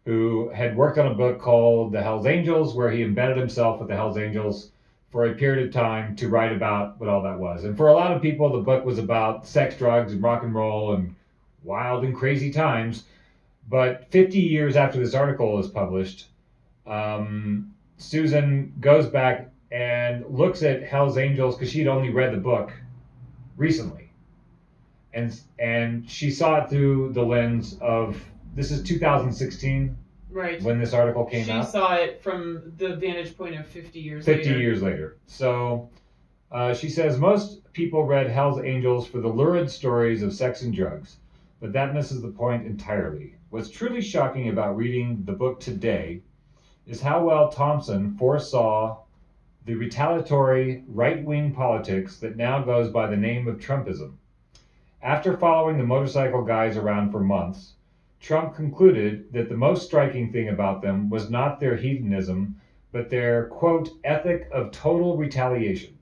A: who had worked on a book called The Hells Angels, where he embedded himself with the Hells Angels for a period of time to write about what all that was. And for a lot of people, the book was about sex, drugs, and rock and roll and wild and crazy times. But 50 years after this article is published, Susan goes back and looks at Hells Angels because she'd only read the book recently. And she saw it through the lens of, this is 2016,
B: right,
A: when this article came out.
B: She saw it from the vantage point of 50 years
A: 50 years later. So she says, most people read Hell's Angels for the lurid stories of sex and drugs, but that misses the point entirely. What's truly shocking about reading the book today is how well Thompson foresaw the retaliatory right-wing politics that now goes by the name of Trumpism. After following the motorcycle guys around for months, Trump concluded that the most striking thing about them was not their hedonism, but their, quote, ethic of total retaliation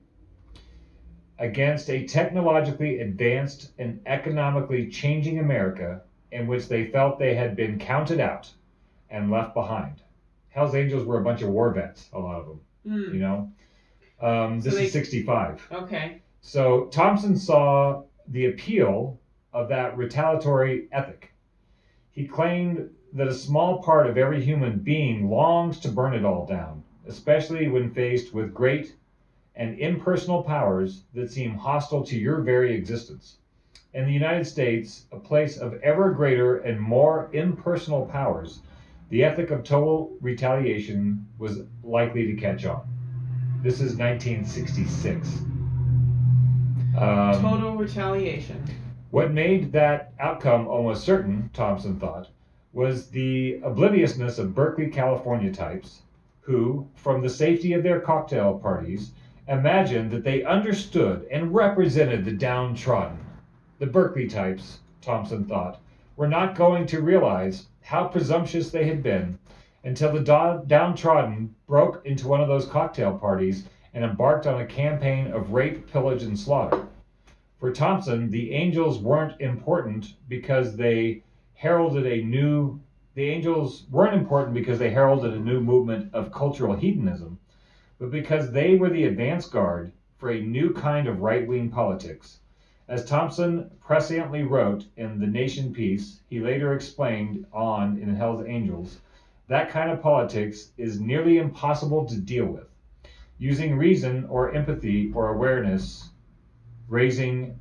A: against a technologically advanced and economically changing America in which they felt they had been counted out and left behind. Hell's Angels were a bunch of war vets, a lot of them, you know? This is 65.
B: Okay.
A: So Thompson saw the appeal of that retaliatory ethic. He claimed that a small part of every human being longs to burn it all down, especially when faced with great and impersonal powers that seem hostile to your very existence. In the United States, a place of ever greater and more impersonal powers, the ethic of total retaliation was likely to catch on. This is 1966.
B: Total retaliation.
A: What made that outcome almost certain, Thompson thought, was the obliviousness of Berkeley, California types who, from the safety of their cocktail parties, imagined that they understood and represented the downtrodden. The Berkeley types, Thompson thought, were not going to realize how presumptuous they had been until the downtrodden broke into one of those cocktail parties and embarked on a campaign of rape, pillage, and slaughter. For Thompson, the angels weren't important because they heralded a new movement of cultural hedonism, but because they were the advance guard for a new kind of right-wing politics. As Thompson presciently wrote in The Nation piece, he later explained on in Hell's Angels, that kind of politics is nearly impossible to deal with. Using reason or empathy or awareness raising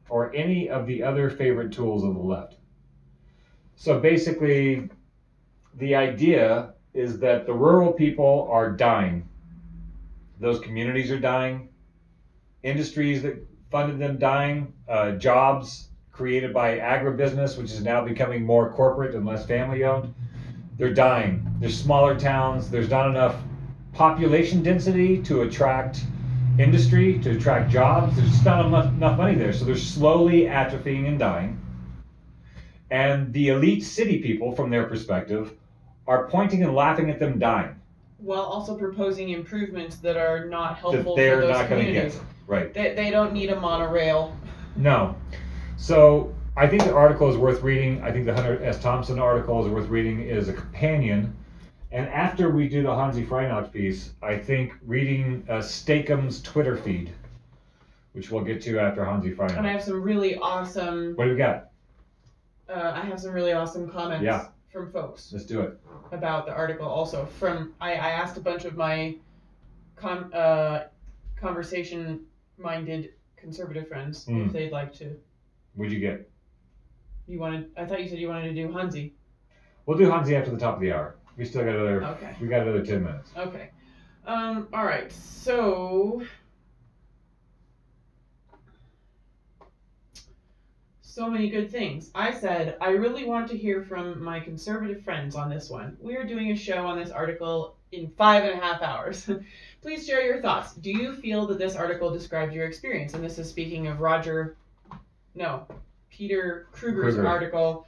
A: or any of the other favorite tools of the left. So basically, the idea is that the rural people are dying. Those communities are dying. Industries that funded them dying. Jobs created by agribusiness, which is now becoming more corporate and less family owned, they're dying. There's smaller towns. There's not enough population density to attract industry, to attract jobs. There's just not enough money there. So they're slowly atrophying and dying. And the elite city people, from their perspective, are pointing and laughing at them dying.
B: While also proposing improvements that are not helpful
A: that they're
B: for those
A: not going to
B: communities.
A: get. Right.
B: They don't need a monorail.
A: No. So I think the article is worth reading. I think the Hunter S. Thompson article is worth reading as a companion. And after we do the Hansi Freinock piece, I think reading Steakham's Twitter feed, which we'll get to after Hansi Freinock.
B: And I have some really awesome...
A: What do we got?
B: I have some really awesome comments from folks.
A: Let's do it.
B: About the article also. I asked a bunch of my conversation-minded conservative friends if they'd like to.
A: What'd you get?
B: I thought you said you wanted to do Hansi.
A: We'll do Hansi after the top of the hour. We still got we got another 10 minutes.
B: Okay. All right. So many good things. I said, I really want to hear from my conservative friends on this one. We are doing a show on this article in 5.5 hours. Please share your thoughts. Do you feel that this article describes your experience? And this is speaking of Peter Kruger's article,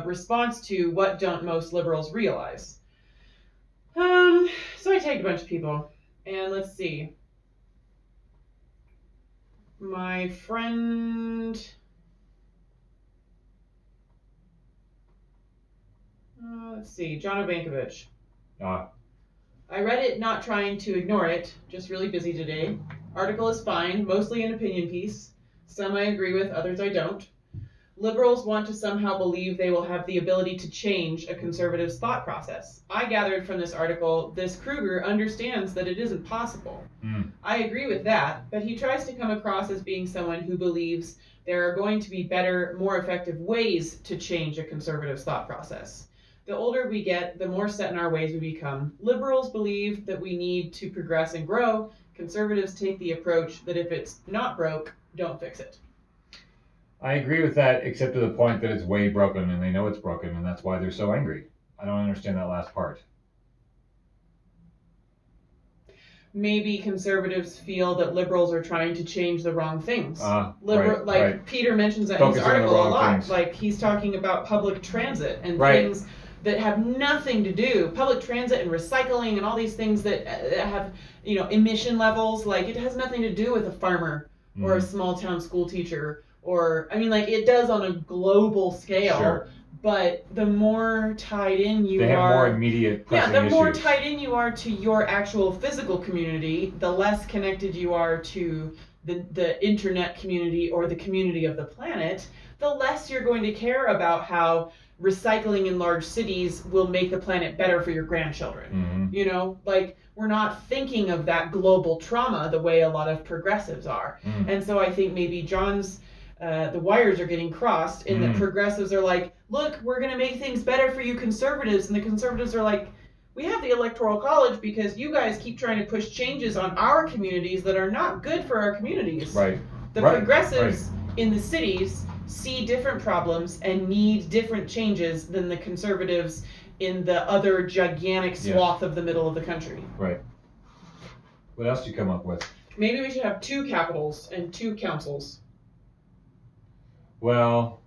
B: response to what don't most liberals realize. So I tagged a bunch of people, and let's see. My friend... let's see, John Obankovich. I read it not trying to ignore it, just really busy today. Article is fine, mostly an opinion piece. Some I agree with, others I don't. Liberals want to somehow believe they will have the ability to change a conservative's thought process. I gathered from this article, this Kruger understands that it isn't possible. I agree with that, but he tries to come across as being someone who believes there are going to be better, more effective ways to change a conservative's thought process. The older we get, the more set in our ways we become. Liberals believe that we need to progress and grow. Conservatives take the approach that if it's not broke, don't fix it.
A: I agree with that, except to the point that it's way broken and they know it's broken, and that's why they're so angry. I don't understand that last part.
B: Maybe conservatives feel that liberals are trying to change the wrong things.
A: Right.
B: Peter mentions that in his article a lot. Things. Like he's talking about public transit and things that have nothing to do, public transit and recycling and all these things that have, emission levels. Like it has nothing to do with a farmer or a small town school teacher. It does on a global scale.
A: Sure.
B: But the more tied in you
A: they
B: are...
A: have more immediate pressing
B: the more
A: issues.
B: tied in you are to your actual physical community, the less connected you are to the internet community or the community of the planet, the less you're going to care about how recycling in large cities will make the planet better for your grandchildren. We're not thinking of that global trauma the way a lot of progressives are. And so I think maybe John's... the wires are getting crossed and the progressives are like, look, we're going to make things better for you conservatives. And the conservatives are like, we have the Electoral College because you guys keep trying to push changes on our communities that are not good for our communities.
A: Right.
B: The progressives in the cities see different problems and need different changes than the conservatives in the other gigantic swath of the middle of the country.
A: Right. What else do you come up with?
B: Maybe we should have 2 capitals and 2 councils.
A: Well,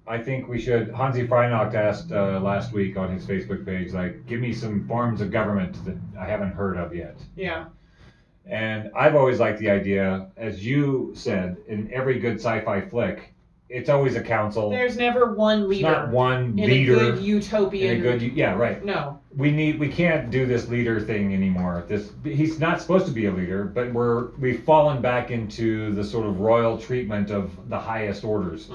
A: I think we should. Hansi Freinock asked last week on his Facebook page, give me some forms of government that I haven't heard of yet.
B: Yeah. And
A: I've always liked the idea, as you said, in every good sci-fi flick, it's always a council.
B: There's never one leader.
A: It's not one leader.
B: In a good utopian.
A: No. We can't do this leader thing anymore. He's not supposed to be a leader, but we've fallen back into the sort of royal treatment of the highest orders.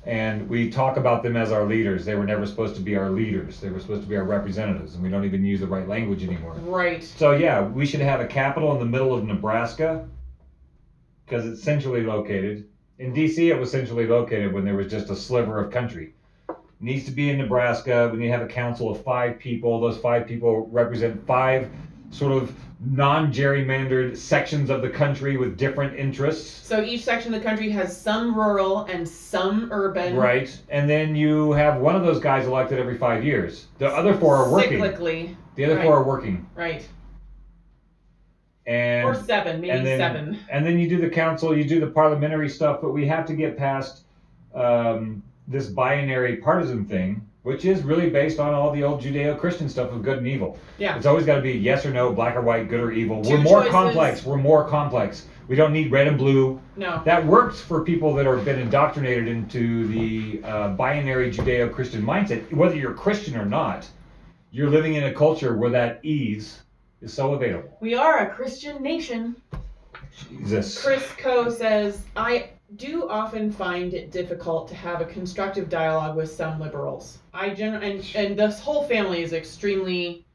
A: And we talk about them as our leaders. They were never supposed to be our leaders. They were supposed to be our representatives, and we don't even use the right language anymore.
B: Right.
A: So we should have a capital in the middle of Nebraska because it's centrally located. In D.C., it was centrally located when there was just a sliver of country. It needs to be in Nebraska. We need to have a council of 5 people. Those 5 people represent 5 sort of non-gerrymandered sections of the country with different interests.
B: So each section of the country has some rural and some urban.
A: Right. And then you have one of those guys elected every 5 years. The other 4 are working.
B: Cyclically.
A: The other 4 are working.
B: Right.
A: And,
B: or 7, maybe 7.
A: And then you do the council, you do the parliamentary stuff, but we have to get past this binary partisan thing, which is really based on all the old Judeo-Christian stuff of good and evil.
B: Yeah.
A: It's always got to be yes or no, black or white, good or evil.
B: Two
A: We're more
B: choices.
A: complex. We're more complex. We don't need red and blue.
B: No.
A: That works for people that have been indoctrinated into the binary Judeo-Christian mindset. Whether you're Christian or not, you're living in a culture where that ease is so available.
B: We are a Christian nation.
A: Jesus.
B: Chris Coe says, I do often find it difficult to have a constructive dialogue with some liberals. And this whole family is extremely,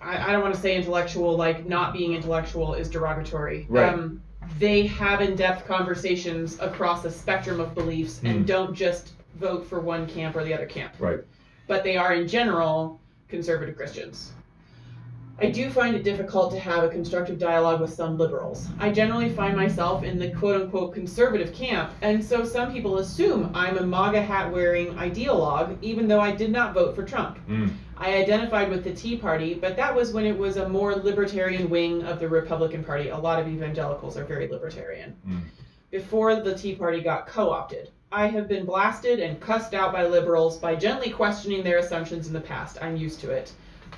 B: I don't want to say intellectual, like not being intellectual is derogatory.
A: Right.
B: They have in-depth conversations across a spectrum of beliefs and don't just vote for one camp or the other camp.
A: Right.
B: But they are in general conservative Christians. I do find it difficult to have a constructive dialogue with some liberals. I generally find myself in the quote-unquote conservative camp, and so some people assume I'm a MAGA hat-wearing ideologue, even though I did not vote for Trump. I identified with the Tea Party, but that was when it was a more libertarian wing of the Republican Party. A lot of evangelicals are very libertarian. Before the Tea Party got co-opted. I have been blasted and cussed out by liberals by gently questioning their assumptions in the past. I'm used to it.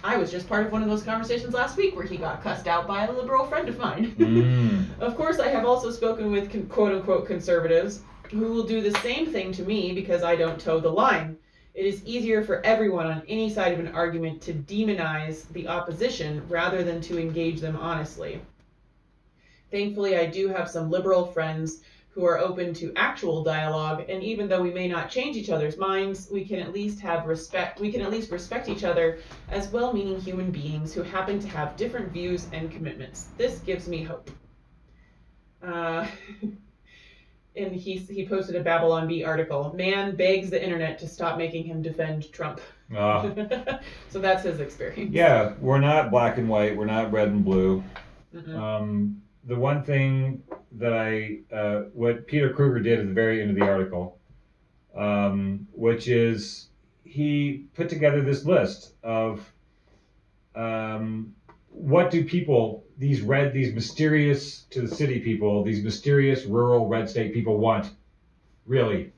B: I was just part of one of those conversations last week where he got cussed out by a liberal friend of mine. Of course, I have also spoken with quote-unquote conservatives who will do the same thing to me because I don't toe the line. It is easier for everyone on any side of an argument to demonize the opposition rather than to engage them honestly. Thankfully, I do have some liberal friends who are open to actual dialogue, and even though we may not change each other's minds, we can at least respect each other as well-meaning human beings who happen to have different views and commitments. This gives me hope. And he posted a Babylon Bee article. Man begs the internet to stop making him defend Trump. So that's his experience.
A: Yeah, we're not black and white. We're not red and blue. The one thing that what Peter Kruger did at the very end of the article, which is he put together this list of what do people, these mysterious to the city people, these mysterious rural red state people want, really.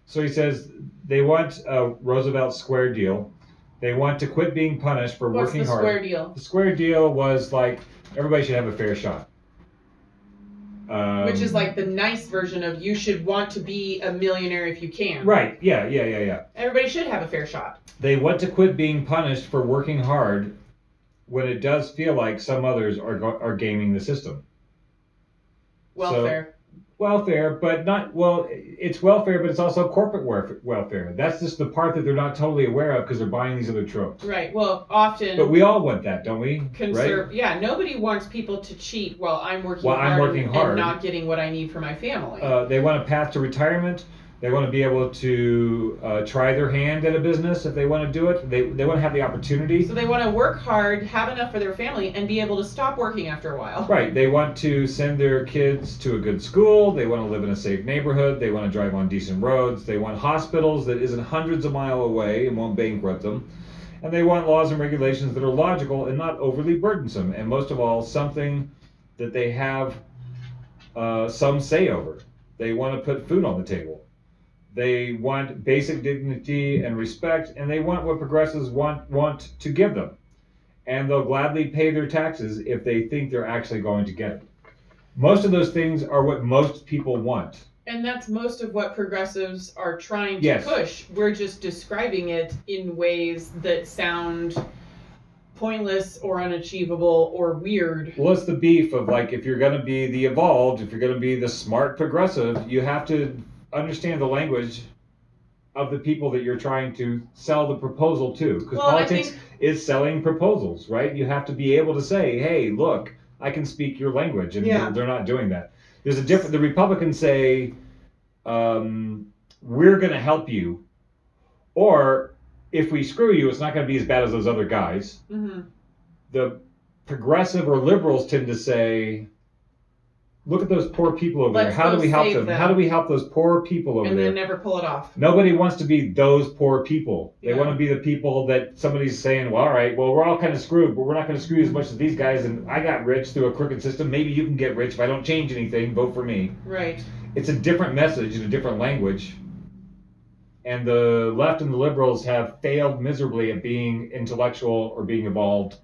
A: So he says they want a Roosevelt Square deal. They want to quit being punished for working hard.
B: What's the square deal?
A: The square deal was like everybody should have a fair shot.
B: Which is like the nice version of you should want to be a millionaire if you can.
A: Right, yeah.
B: Everybody should have a fair shot.
A: They want to quit being punished for working hard when it does feel like some others are gaming the system.
B: Welfare.
A: Welfare, but not, well, it's welfare, but it's also corporate welfare. That's just the part that they're not totally aware of because they're buying these other tropes.
B: Right, well, often...
A: But we all want that, don't we? Right?
B: Yeah, nobody wants people to cheat while I'm working
A: hard
B: and not getting what I need for my family.
A: They want a path to retirement. They want to be able to try their hand at a business if they want to do it. They want to have the opportunity.
B: So they want to work hard, have enough for their family, and be able to stop working after a while.
A: Right. They want to send their kids to a good school. They want to live in a safe neighborhood. They want to drive on decent roads. They want hospitals that isn't hundreds of miles away and won't bankrupt them. And they want laws and regulations that are logical and not overly burdensome. And most of all, something that they have some say over. They want to put food on the table. They want basic dignity and respect, and they want what progressives want to give them. And they'll gladly pay their taxes if they think they're actually going to get it. Most of those things are what most people want.
B: And that's most of what progressives are trying to push. We're just describing it in ways that sound pointless or unachievable or weird.
A: Well, it's the beef of like, if you're going to be the evolved, if you're going to be the smart progressive, you have to understand the language of the people that you're trying to sell the proposal to. Because politics is selling proposals, right? You have to be able to say, hey, look, I can speak your language. And they're not doing that. There's a different, the Republicans say, we're going to help you. Or if we screw you, it's not going to be as bad as those other guys.
B: Mm-hmm.
A: The progressive or liberals tend to say, look at those poor people over there. How do we help them? How do we help those poor people over there?
B: And then never pull it off.
A: Nobody wants to be those poor people. They
B: Yeah.
A: want to be the people that somebody's saying, well, all right, well, we're all kind of screwed, but we're not going to screw you as much as these guys. And I got rich through a crooked system. Maybe you can get rich if I don't change anything. Vote for me.
B: Right.
A: It's a different message and a different language. And the left and the liberals have failed miserably at being intellectual or being evolved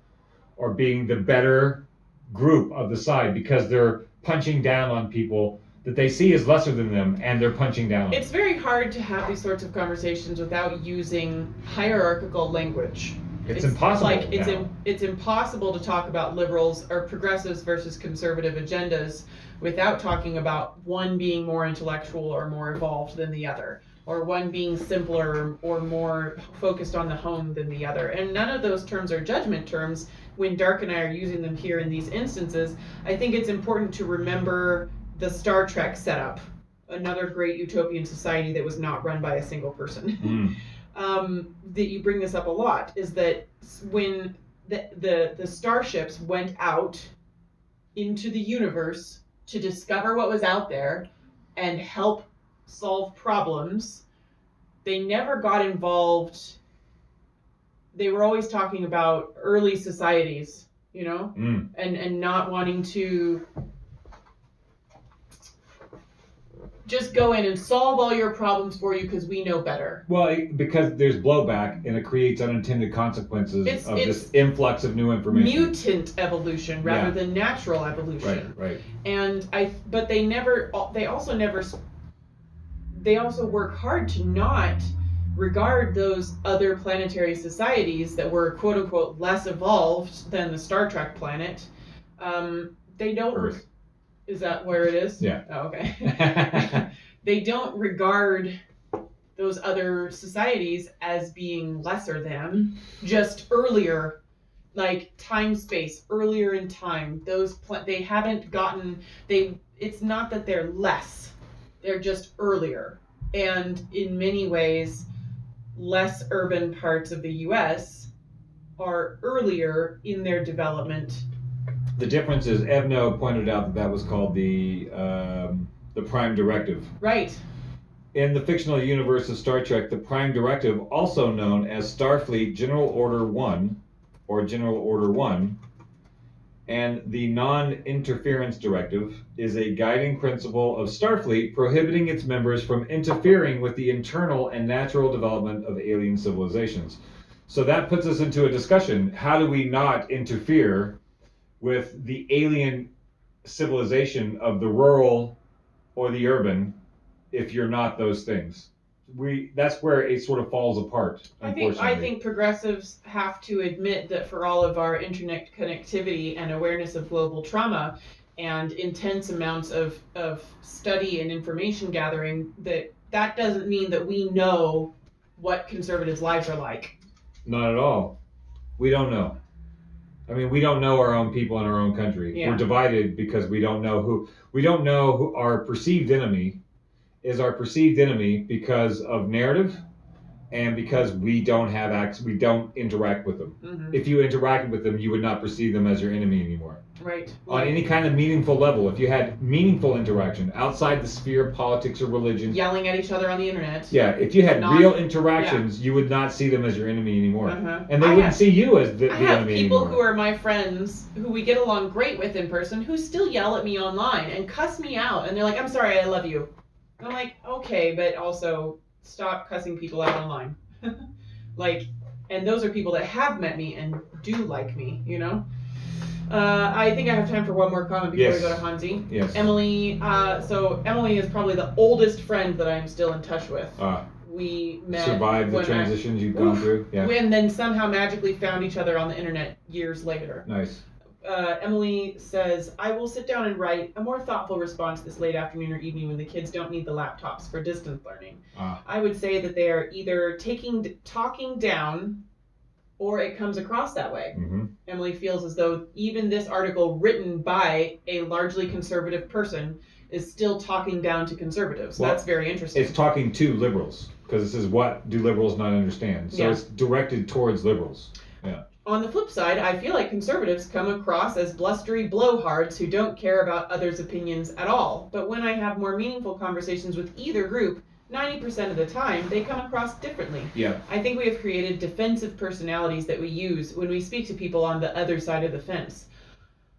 A: or being the better group of the side because they're punching down on people that they see as lesser than them, and they're punching down on.
B: It's very hard to have these sorts of conversations without using hierarchical language.
A: It's impossible.
B: Like it's impossible to talk about liberals or progressives versus conservative agendas without talking about one being more intellectual or more evolved than the other, or one being simpler or more focused on the home than the other. And none of those terms are judgment terms. When Dark and I are using them here in these instances, I think it's important to remember the Star Trek setup, another great utopian society that was not run by a single person. That you bring this up a lot, is that when the starships went out into the universe to discover what was out there and help solve problems, they never got involved. They were always talking about early societies, you know, and not wanting to just go in and solve all your problems for you because we know better.
A: Well, because there's blowback and it creates unintended consequences of this influx of new information.
B: Mutant evolution rather than natural evolution.
A: Right.
B: And but they also work hard to not regard those other planetary societies that were quote unquote less evolved than the Star Trek planet. They don't.
A: Earth.
B: Is that where it is?
A: Yeah.
B: Oh, okay. They don't regard those other societies as being lesser than, just earlier, like time space, earlier in time. They haven't gotten. It's not that they're less. They're just earlier, and in many ways, less urban parts of the U.S. are earlier in their development.
A: The difference is Evno pointed out that was called the Prime Directive.
B: Right.
A: In the fictional universe of Star Trek, the Prime Directive, also known as Starfleet General Order 1 or General Order 1, and the Non-Interference Directive is a guiding principle of Starfleet prohibiting its members from interfering with the internal and natural development of alien civilizations. So that puts us into a discussion. How do we not interfere with the alien civilization of the rural or the urban if you're not those things? That's where it sort of falls apart, unfortunately.
B: I think progressives have to admit that for all of our internet connectivity and awareness of global trauma and intense amounts of study and information gathering, that doesn't mean that we know what conservatives' lives are like.
A: Not at all. We don't know. I mean, we don't know our own people in our own country.
B: Yeah.
A: We're divided because we don't know who our perceived enemy is. Our perceived enemy because of narrative and because we don't interact with them.
B: Mm-hmm.
A: If you interacted with them, you would not perceive them as your enemy anymore.
B: Right.
A: On any kind of meaningful level, if you had meaningful interaction outside the sphere of politics or religion.
B: Yelling at each other on the internet.
A: Yeah, if you had real interactions, you would not see them as your enemy anymore.
B: Uh-huh.
A: And they wouldn't see you as the enemy anymore. I have
B: people who are my friends, who we get along great with in person, who still yell at me online and cuss me out. And they're like, I'm sorry, I love you. And I'm like, okay, but also stop cussing people out online. And those are people that have met me and do like me, you know? I think I have time for one more comment before we go to Hansi.
A: Yes.
B: Emily, so Emily is probably the oldest friend that I'm still in touch with. We met.
A: Survived the transitions you've gone through? Yeah.
B: And then somehow magically found each other on the internet years later.
A: Nice.
B: Emily says, I will sit down and write a more thoughtful response this late afternoon or evening when the kids don't need the laptops for distance learning. I would say that they are either talking down, or it comes across that way.
A: Mm-hmm.
B: Emily feels as though even this article written by a largely conservative person is still talking down to conservatives. Well, that's very interesting.
A: It's talking to liberals, because this is what do liberals not understand. So it's directed towards liberals. Yeah.
B: On the flip side, I feel like conservatives come across as blustery blowhards who don't care about others' opinions at all. But when I have more meaningful conversations with either group, 90% of the time, they come across differently.
A: Yeah.
B: I think we have created defensive personalities that we use when we speak to people on the other side of the fence.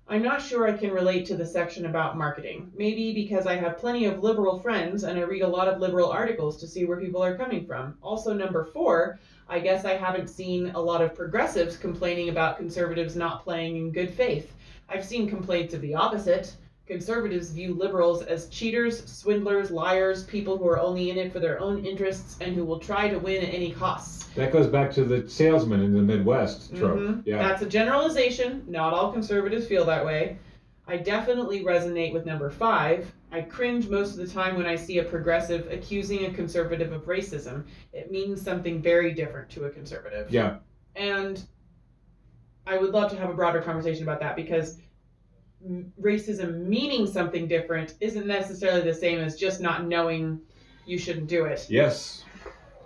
B: I'm not sure I can relate to the section about marketing. Maybe because I have plenty of liberal friends and I read a lot of liberal articles to see where people are coming from. Also, number 4, I guess I haven't seen a lot of progressives complaining about conservatives not playing in good faith. I've seen complaints of the opposite. Conservatives view liberals as cheaters, swindlers, liars, people who are only in it for their own interests and who will try to win at any costs.
A: That goes back to the salesman in the Midwest trope.
B: Mm-hmm. Yeah. That's a generalization. Not all conservatives feel that way. I definitely resonate with number 5. I cringe most of the time when I see a progressive accusing a conservative of racism. It means something very different to a conservative.
A: Yeah.
B: And I would love to have a broader conversation about that, because racism meaning something different isn't necessarily the same as just not knowing you shouldn't do it.
A: Yes.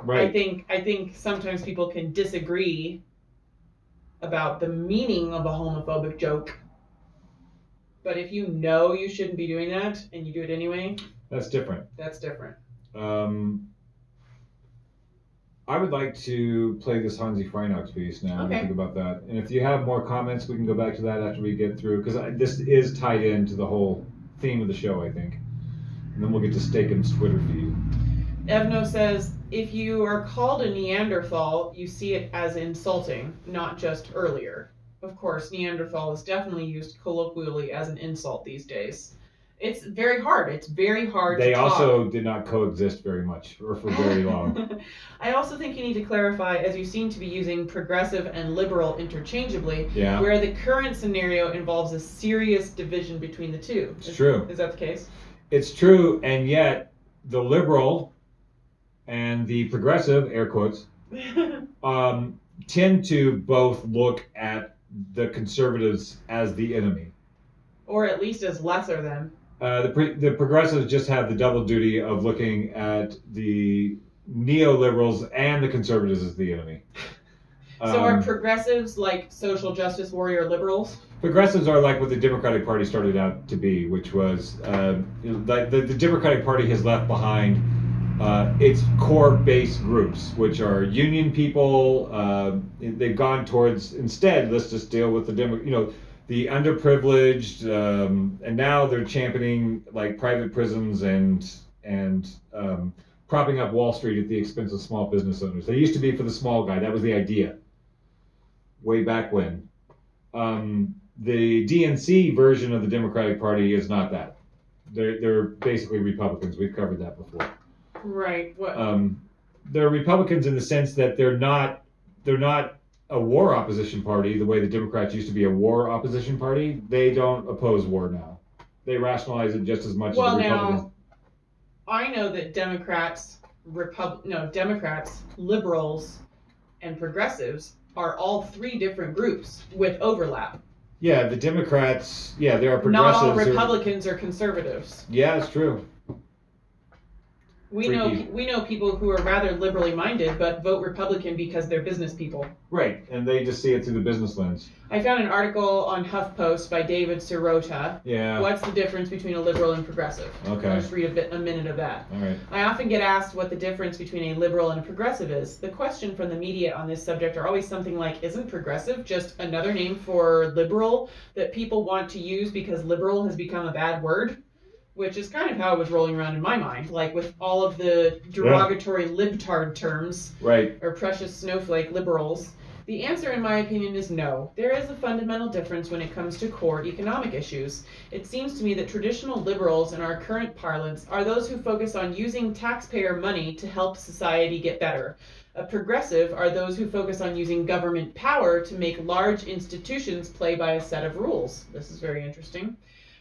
A: Right.
B: I think sometimes people can disagree about the meaning of a homophobic joke. But if you know you shouldn't be doing that and you do it anyway,
A: that's different.
B: That's different.
A: I would like to play this Hansi Freinox piece now. Okay. And think about that. And if you have more comments, we can go back to that after we get through, because this is tied into the whole theme of the show, I think. And then we'll get to Steakham's Twitter feed.
B: Evno says, if you are called a Neanderthal, you see it as insulting, not just earlier. Of course, Neanderthal is definitely used colloquially as an insult these days. It's very hard. It's very hard to talk. They
A: also did not coexist very much, or for very long.
B: I also think you need to clarify, as you seem to be using progressive and liberal interchangeably, where the current scenario involves a serious division between the two.
A: It's true.
B: Is that the case?
A: It's true, and yet the liberal and the progressive, air quotes, tend to both look at the conservatives as the enemy.
B: Or at least as lesser than.
A: The progressives just have the double duty of looking at the neoliberals and the conservatives as the enemy.
B: So are progressives like social justice warrior liberals?
A: Progressives are like what the Democratic Party started out to be, which was the Democratic Party has left behind its core base groups, which are union people. They've gone towards, instead, let's just deal with the underprivileged, and now they're championing like private prisons and propping up Wall Street at the expense of small business owners. They used to be for the small guy. That was the idea way back when. The DNC version of the Democratic Party is not that. They're basically Republicans. We've covered that before.
B: Right. What?
A: They're Republicans in the sense that they're not a war opposition party the way the Democrats used to be a war opposition party. They don't oppose war now. They rationalize it just as much as the Republicans.
B: Now, I know that Democrats, liberals, and progressives are all 3 different groups with overlap.
A: Yeah, the Democrats, there are progressives.
B: Not all Republicans are conservatives.
A: Yeah, it's true.
B: We know people who are rather liberally minded, but vote Republican because they're business people.
A: Right, and they just see it through the business lens.
B: I found an article on HuffPost by David Sirota.
A: Yeah.
B: What's the difference between a liberal and progressive?
A: Okay.
B: I'll just read a minute of that.
A: All right.
B: I often get asked what the difference between a liberal and a progressive is. The question from the media on this subject are always something like, isn't progressive just another name for liberal that people want to use because liberal has become a bad word? Which is kind of how it was rolling around in my mind, like with all of the derogatory libtard terms,
A: right,
B: or precious snowflake liberals. The answer, in my opinion, is no. There is a fundamental difference when it comes to core economic issues. It seems to me that traditional liberals in our current parlance are those who focus on using taxpayer money to help society get better. A progressive are those who focus on using government power to make large institutions play by a set of rules. This is very interesting.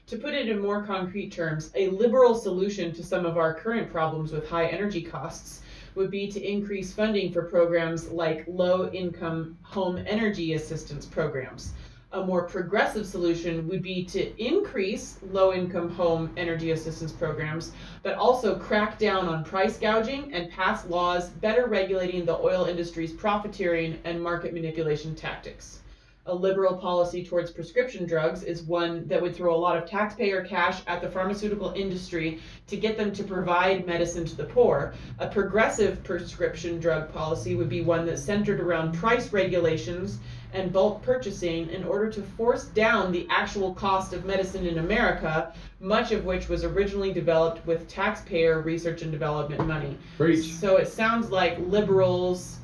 B: To put it in more concrete terms, a liberal solution to some of our current problems with high energy costs would be to increase funding for programs like low-income home energy assistance programs. A more progressive solution would be to increase low-income home energy assistance programs, but also crack down on price gouging and pass laws better regulating the oil industry's profiteering and market manipulation tactics. A liberal policy towards prescription drugs is one that would throw a lot of taxpayer cash at the pharmaceutical industry to get them to provide medicine to the poor. A progressive prescription drug policy would be one that's centered around price regulations and bulk purchasing in order to force down the actual cost of medicine in America, much of which was originally developed with taxpayer research and development money.
A: Preach.
B: So it sounds like liberals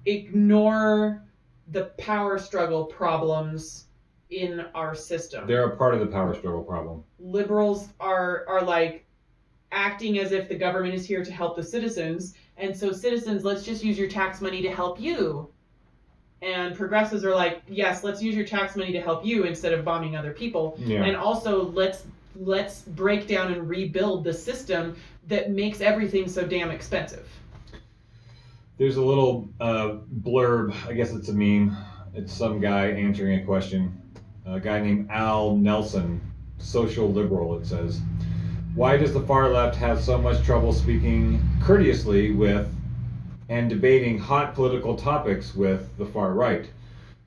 B: ignore the power struggle problems in our system.
A: They're a part of the power struggle problem.
B: Liberals are like acting as if the government is here to help the citizens, and so citizens, let's just use your tax money to help you. And progressives are like, yes, let's use your tax money to help you instead of bombing other people.
A: Yeah.
B: And also let's break down and rebuild the system that makes everything so damn expensive.
A: There's a little blurb, I guess it's a meme. It's some guy answering a question. A guy named Al Nelson, social liberal, it says. Why does the far left have so much trouble speaking courteously with and debating hot political topics with the far right?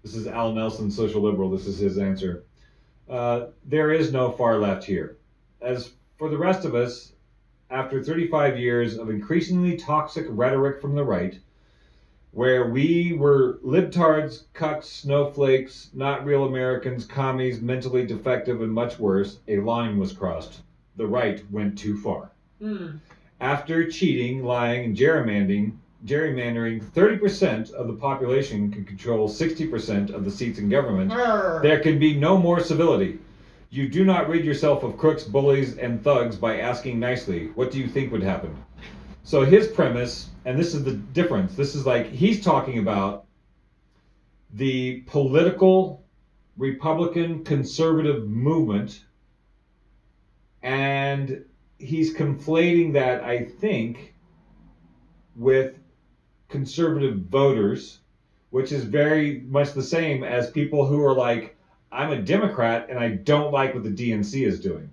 A: This is Al Nelson, social liberal. This is his answer. There is no far left here. As for the rest of us, after 35 years of increasingly toxic rhetoric from the right, where we were libtards, cucks, snowflakes, not real Americans, commies, mentally defective, and much worse, a line was crossed. The right went too far. After cheating, lying, and gerrymandering, 30% of the population can control 60% of the seats in government, there can be no more civility. You do not rid yourself of crooks, bullies, and thugs by asking nicely. What do you think would happen? So his premise, and this is the difference, this is like he's talking about the political Republican conservative movement, and he's conflating that, I think, with conservative voters, which is very much the same as people who are like, I'm a Democrat and I don't like what the DNC is doing.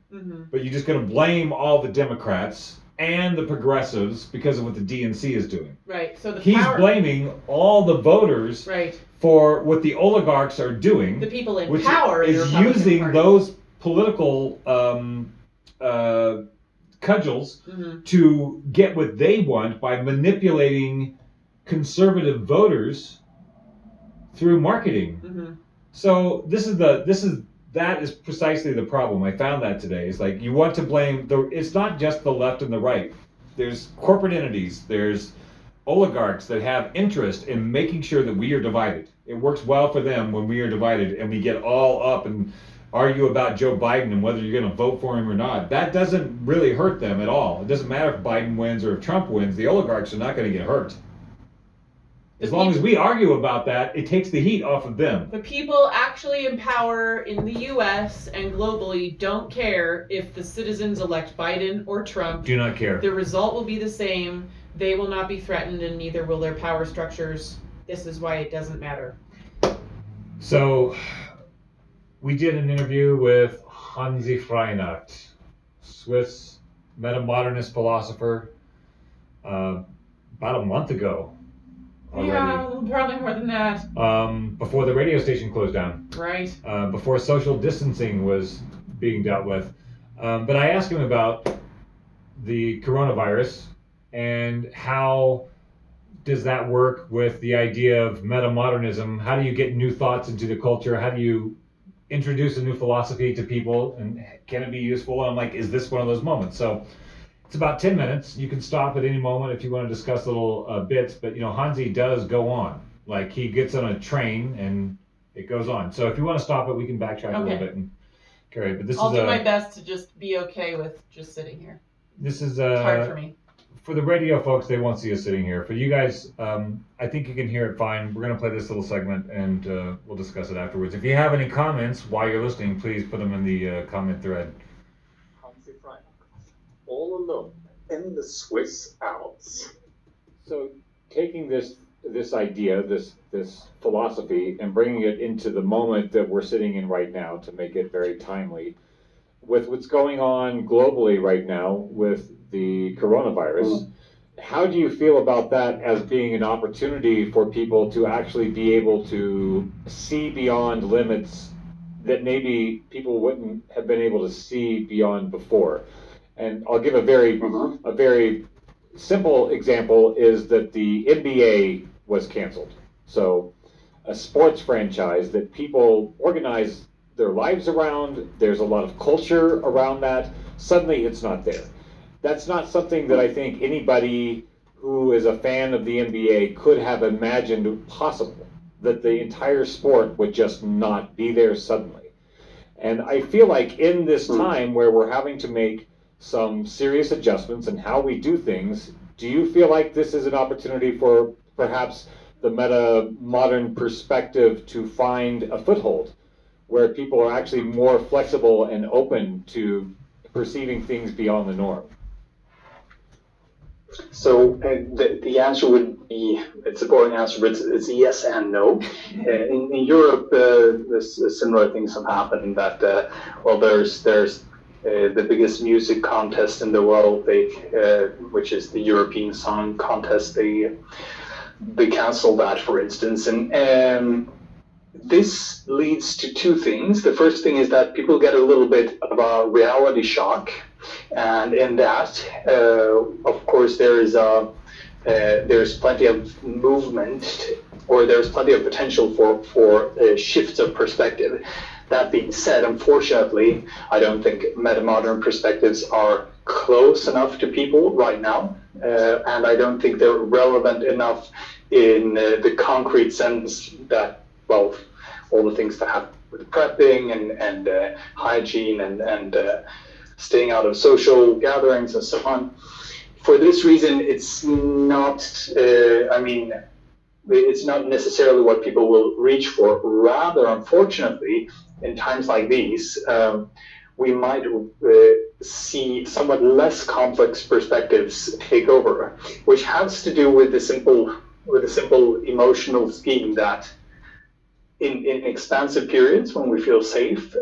A: But you're just going to blame all the Democrats and the progressives because of what the DNC is doing.
B: Right. So
A: he's blaming all the voters for what the oligarchs are doing.
B: The people in power
A: is using those political cudgels to get what they want by manipulating conservative voters through marketing. So that is precisely the problem. I found that today. It's like you want to blame it's not just the left and the right. There's corporate entities, there's oligarchs that have interest in making sure that we are divided. It works well for them when we are divided and we get all up and argue about Joe Biden and whether you're going to vote for him or not. That doesn't really hurt them at all. It doesn't matter if Biden wins or if Trump wins. The oligarchs are not going to get hurt. As long as we argue about that, it takes the heat off of them.
B: The people actually in power in the U.S. and globally don't care if the citizens elect Biden or Trump.
A: Do not care.
B: The result will be the same. They will not be threatened, and neither will their power structures. This is why it doesn't matter.
A: So, we did an interview with Hansi Freinacht, Swiss metamodernist philosopher, about a month ago. Already.
B: Yeah, probably more than that.
A: Before the radio station closed down.
B: Right.
A: Before social distancing was being dealt with. But I asked him about the coronavirus and how does that work with the idea of metamodernism? How do you get new thoughts into the culture? How do you introduce a new philosophy to people? And can it be useful? And I'm like, is this one of those moments? So it's about 10 minutes. You can stop at any moment if you want to discuss little bits. But, Hansi does go on. Like, he gets on a train and it goes on. So if you want to stop it, we can backtrack a little bit and carry it. But
B: I'll do my best to just be okay with just sitting here.
A: This is
B: it's hard for me.
A: For the radio folks, they won't see us sitting here. For you guys, I think you can hear it fine. We're going to play this little segment and we'll discuss it afterwards. If you have any comments while you're listening, please put them in the comment thread.
C: All alone in the Swiss Alps.
A: So taking this this idea, this philosophy, and bringing it into the moment that we're sitting in right now to make it very timely with what's going on globally right now with the coronavirus. How do you feel about that as being an opportunity for people to actually be able to see beyond limits that maybe people wouldn't have been able to see beyond before? And I'll give a very simple example is that the NBA was canceled. So a sports franchise that people organize their lives around, there's a lot of culture around that, suddenly it's not there. That's not something that I think anybody who is a fan of the NBA could have imagined possible, that the entire sport would just not be there suddenly. And I feel like in this time where we're having to make some serious adjustments in how we do things, do you feel like this is an opportunity for perhaps the meta modern perspective to find a foothold where people are actually more flexible and open to perceiving things beyond the norm?
C: So the answer would be, it's a boring answer, but it's yes and no. In Europe, similar things have happened that, well, there's the biggest music contest in the world, which is the European Song Contest. They canceled that, for instance, and this leads to two things. The first thing is that people get a little bit of a reality shock, and in that, of course, there's plenty of movement, or there's plenty of potential for shifts of perspective. That being said, unfortunately, I don't think meta-modern perspectives are close enough to people right now, and I don't think they're relevant enough in the concrete sense that, well, all the things that have with prepping and hygiene and staying out of social gatherings and so on. For this reason, it's not, it's not necessarily what people will reach for. Rather, unfortunately, in times like these, we might see somewhat less complex perspectives take over, which has to do with the simple emotional scheme that in expansive periods when we feel safe,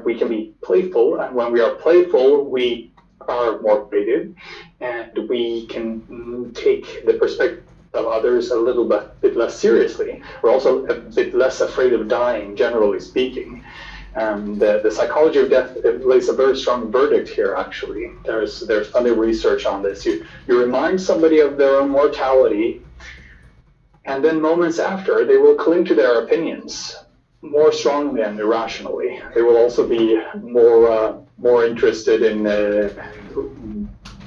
C: we can be playful, and when we are playful, we are more creative, and we can take the perspective of others a little bit less seriously. We're also a bit less afraid of dying, generally speaking. The psychology of death lays a very strong verdict here, actually. There's plenty of research on this. You remind somebody of their own mortality, and then moments after, they will cling to their opinions more strongly and irrationally. They will also be more interested in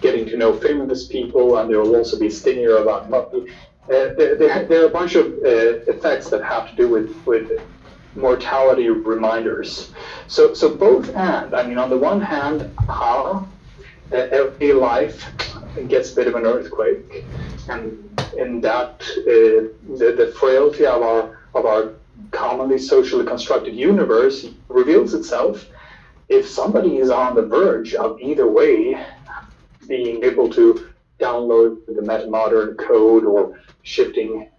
C: getting to know famous people, and they will also be stingier about money. There are a bunch of effects that have to do with mortality reminders. So both and, on the one hand, how everyday life gets a bit of an earthquake, and in that the frailty of our commonly socially constructed universe reveals itself. If somebody is on the verge of either way, being able to download the meta-modern code, or shifting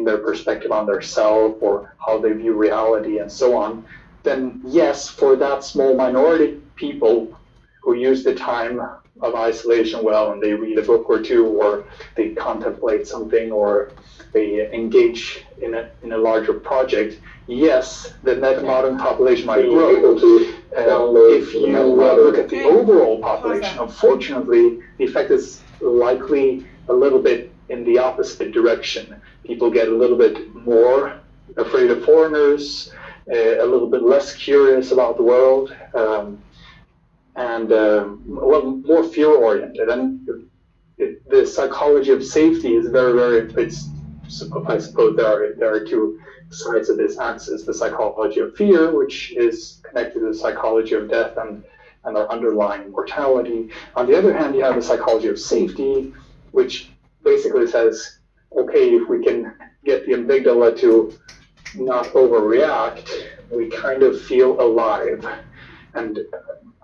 C: their perspective on their self or how they view reality and so on, then yes, for that small minority people who use the time of isolation well, and they read a book or two, or they contemplate something, or they engage in a larger project, yes, the meta-modern population might grow. If you look at the overall population, unfortunately, the effect is likely a little bit in the opposite direction. People get a little bit more afraid of foreigners, a little bit less curious about the world, and more fear-oriented. And the psychology of safety is very, I suppose there are two sides of this axis: the psychology of fear, which is connected to the psychology of death and our underlying mortality. On the other hand, you have the psychology of safety, which basically says, okay, if we can get the amygdala to not overreact, we kind of feel alive. And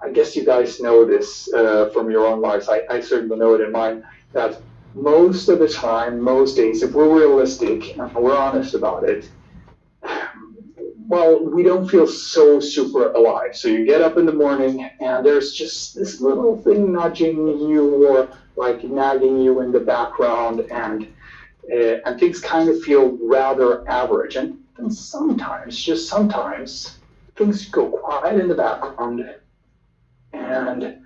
C: I guess you guys know this from your own lives. I certainly know it in mine, that most of the time, most days, if we're realistic and we're honest about it, well, we don't feel so super alive. So you get up in the morning and there's just this little thing nudging you or like nagging you in the background, and things kind of feel rather average. And then sometimes, just sometimes, things go quiet in the background, and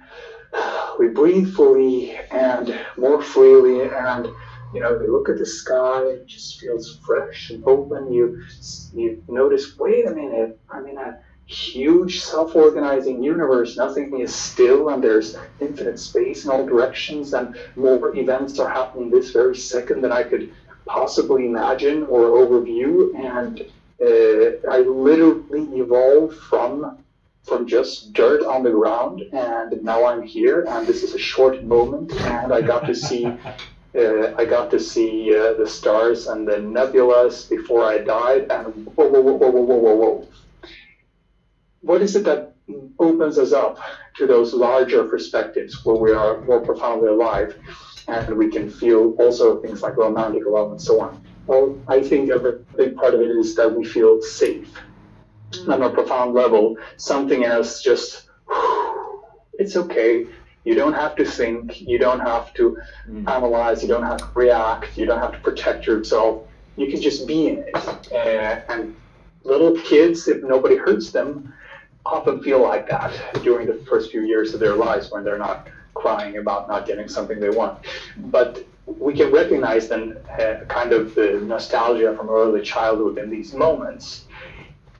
C: we breathe fully and more freely, and you look at the sky, it just feels fresh and open. You notice, wait a minute, I'm in a huge self-organizing universe. Nothing is still, and there's infinite space in all directions, and more events are happening this very second than I could possibly imagine or overview. And I literally evolved from just dirt on the ground, and now I'm here, and this is a short moment, and I got to see the stars and the nebulas before I died, and whoa. What is it that opens us up to those larger perspectives where we are more profoundly alive, and we can feel also things like romantic love and so on? Well, I think a big part of it is that we feel safe. On a profound level, something else just, it's okay. You don't have to think, you don't have to analyze, you don't have to react, you don't have to protect yourself. You can just be in it. And little kids, if nobody hurts them, often feel like that during the first few years of their lives when they're not crying about not getting something they want. But we can recognize then kind of the nostalgia from early childhood in these moments.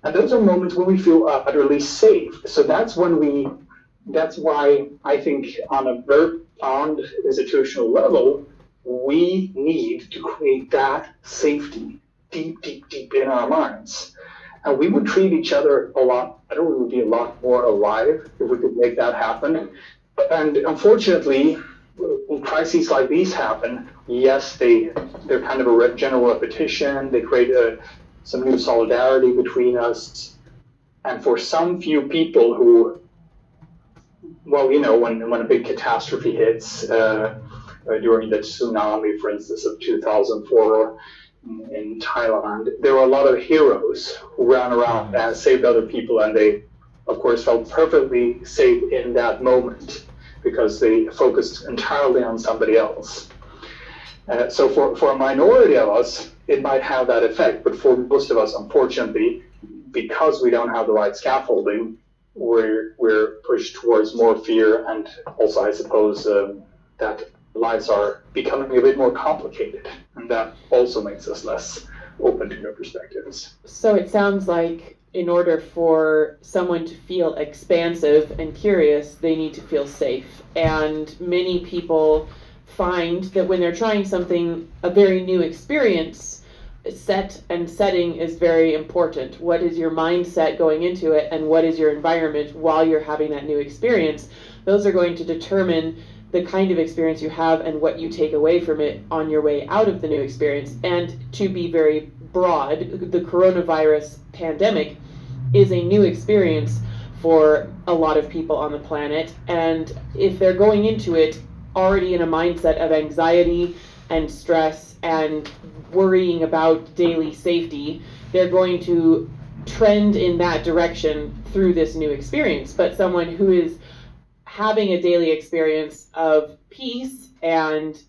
C: And those are moments when we feel utterly safe. So that's why I think on a very profound institutional level, we need to create that safety deep in our minds. And we would treat each other a lot better. We would be a lot more alive if we could make that happen. And unfortunately, when crises like these happen, yes, they're kind of a general repetition. They create some new solidarity between us. And for some few people who, well, when a big catastrophe hits, during the tsunami, for instance, of 2004 in Thailand, there were a lot of heroes who ran around and saved other people, and they, of course, felt perfectly safe in that moment because they focused entirely on somebody else. So for a minority of us, it might have that effect, but for most of us, unfortunately, because we don't have the right scaffolding, we're pushed towards more fear, and also, I suppose, that lives are becoming a bit more complicated, and that also makes us less open to new perspectives.
B: So it sounds like in order for someone to feel expansive and curious, they need to feel safe. And many people find that when they're trying something, a very new experience, set and setting is very important. What is your mindset going into it, and what is your environment while you're having that new experience? Those are going to determine the kind of experience you have and what you take away from it on your way out of the new experience. And to be very broad, the coronavirus pandemic is a new experience for a lot of people on the planet. And if they're going into it already in a mindset of anxiety and stress and worrying about daily safety, they're going to trend in that direction through this new experience. But someone who is having a daily experience of peace and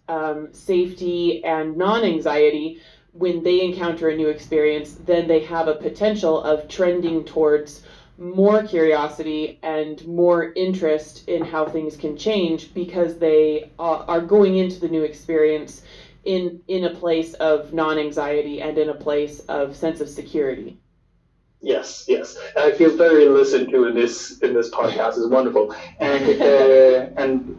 B: safety and non-anxiety, when they encounter a new experience, then they have a potential of trending towards more curiosity and more interest in how things can change, because they are going into the new experience in a place of non-anxiety and in a place of sense of security.
C: Yes. I feel very listened to in this podcast. It's wonderful, and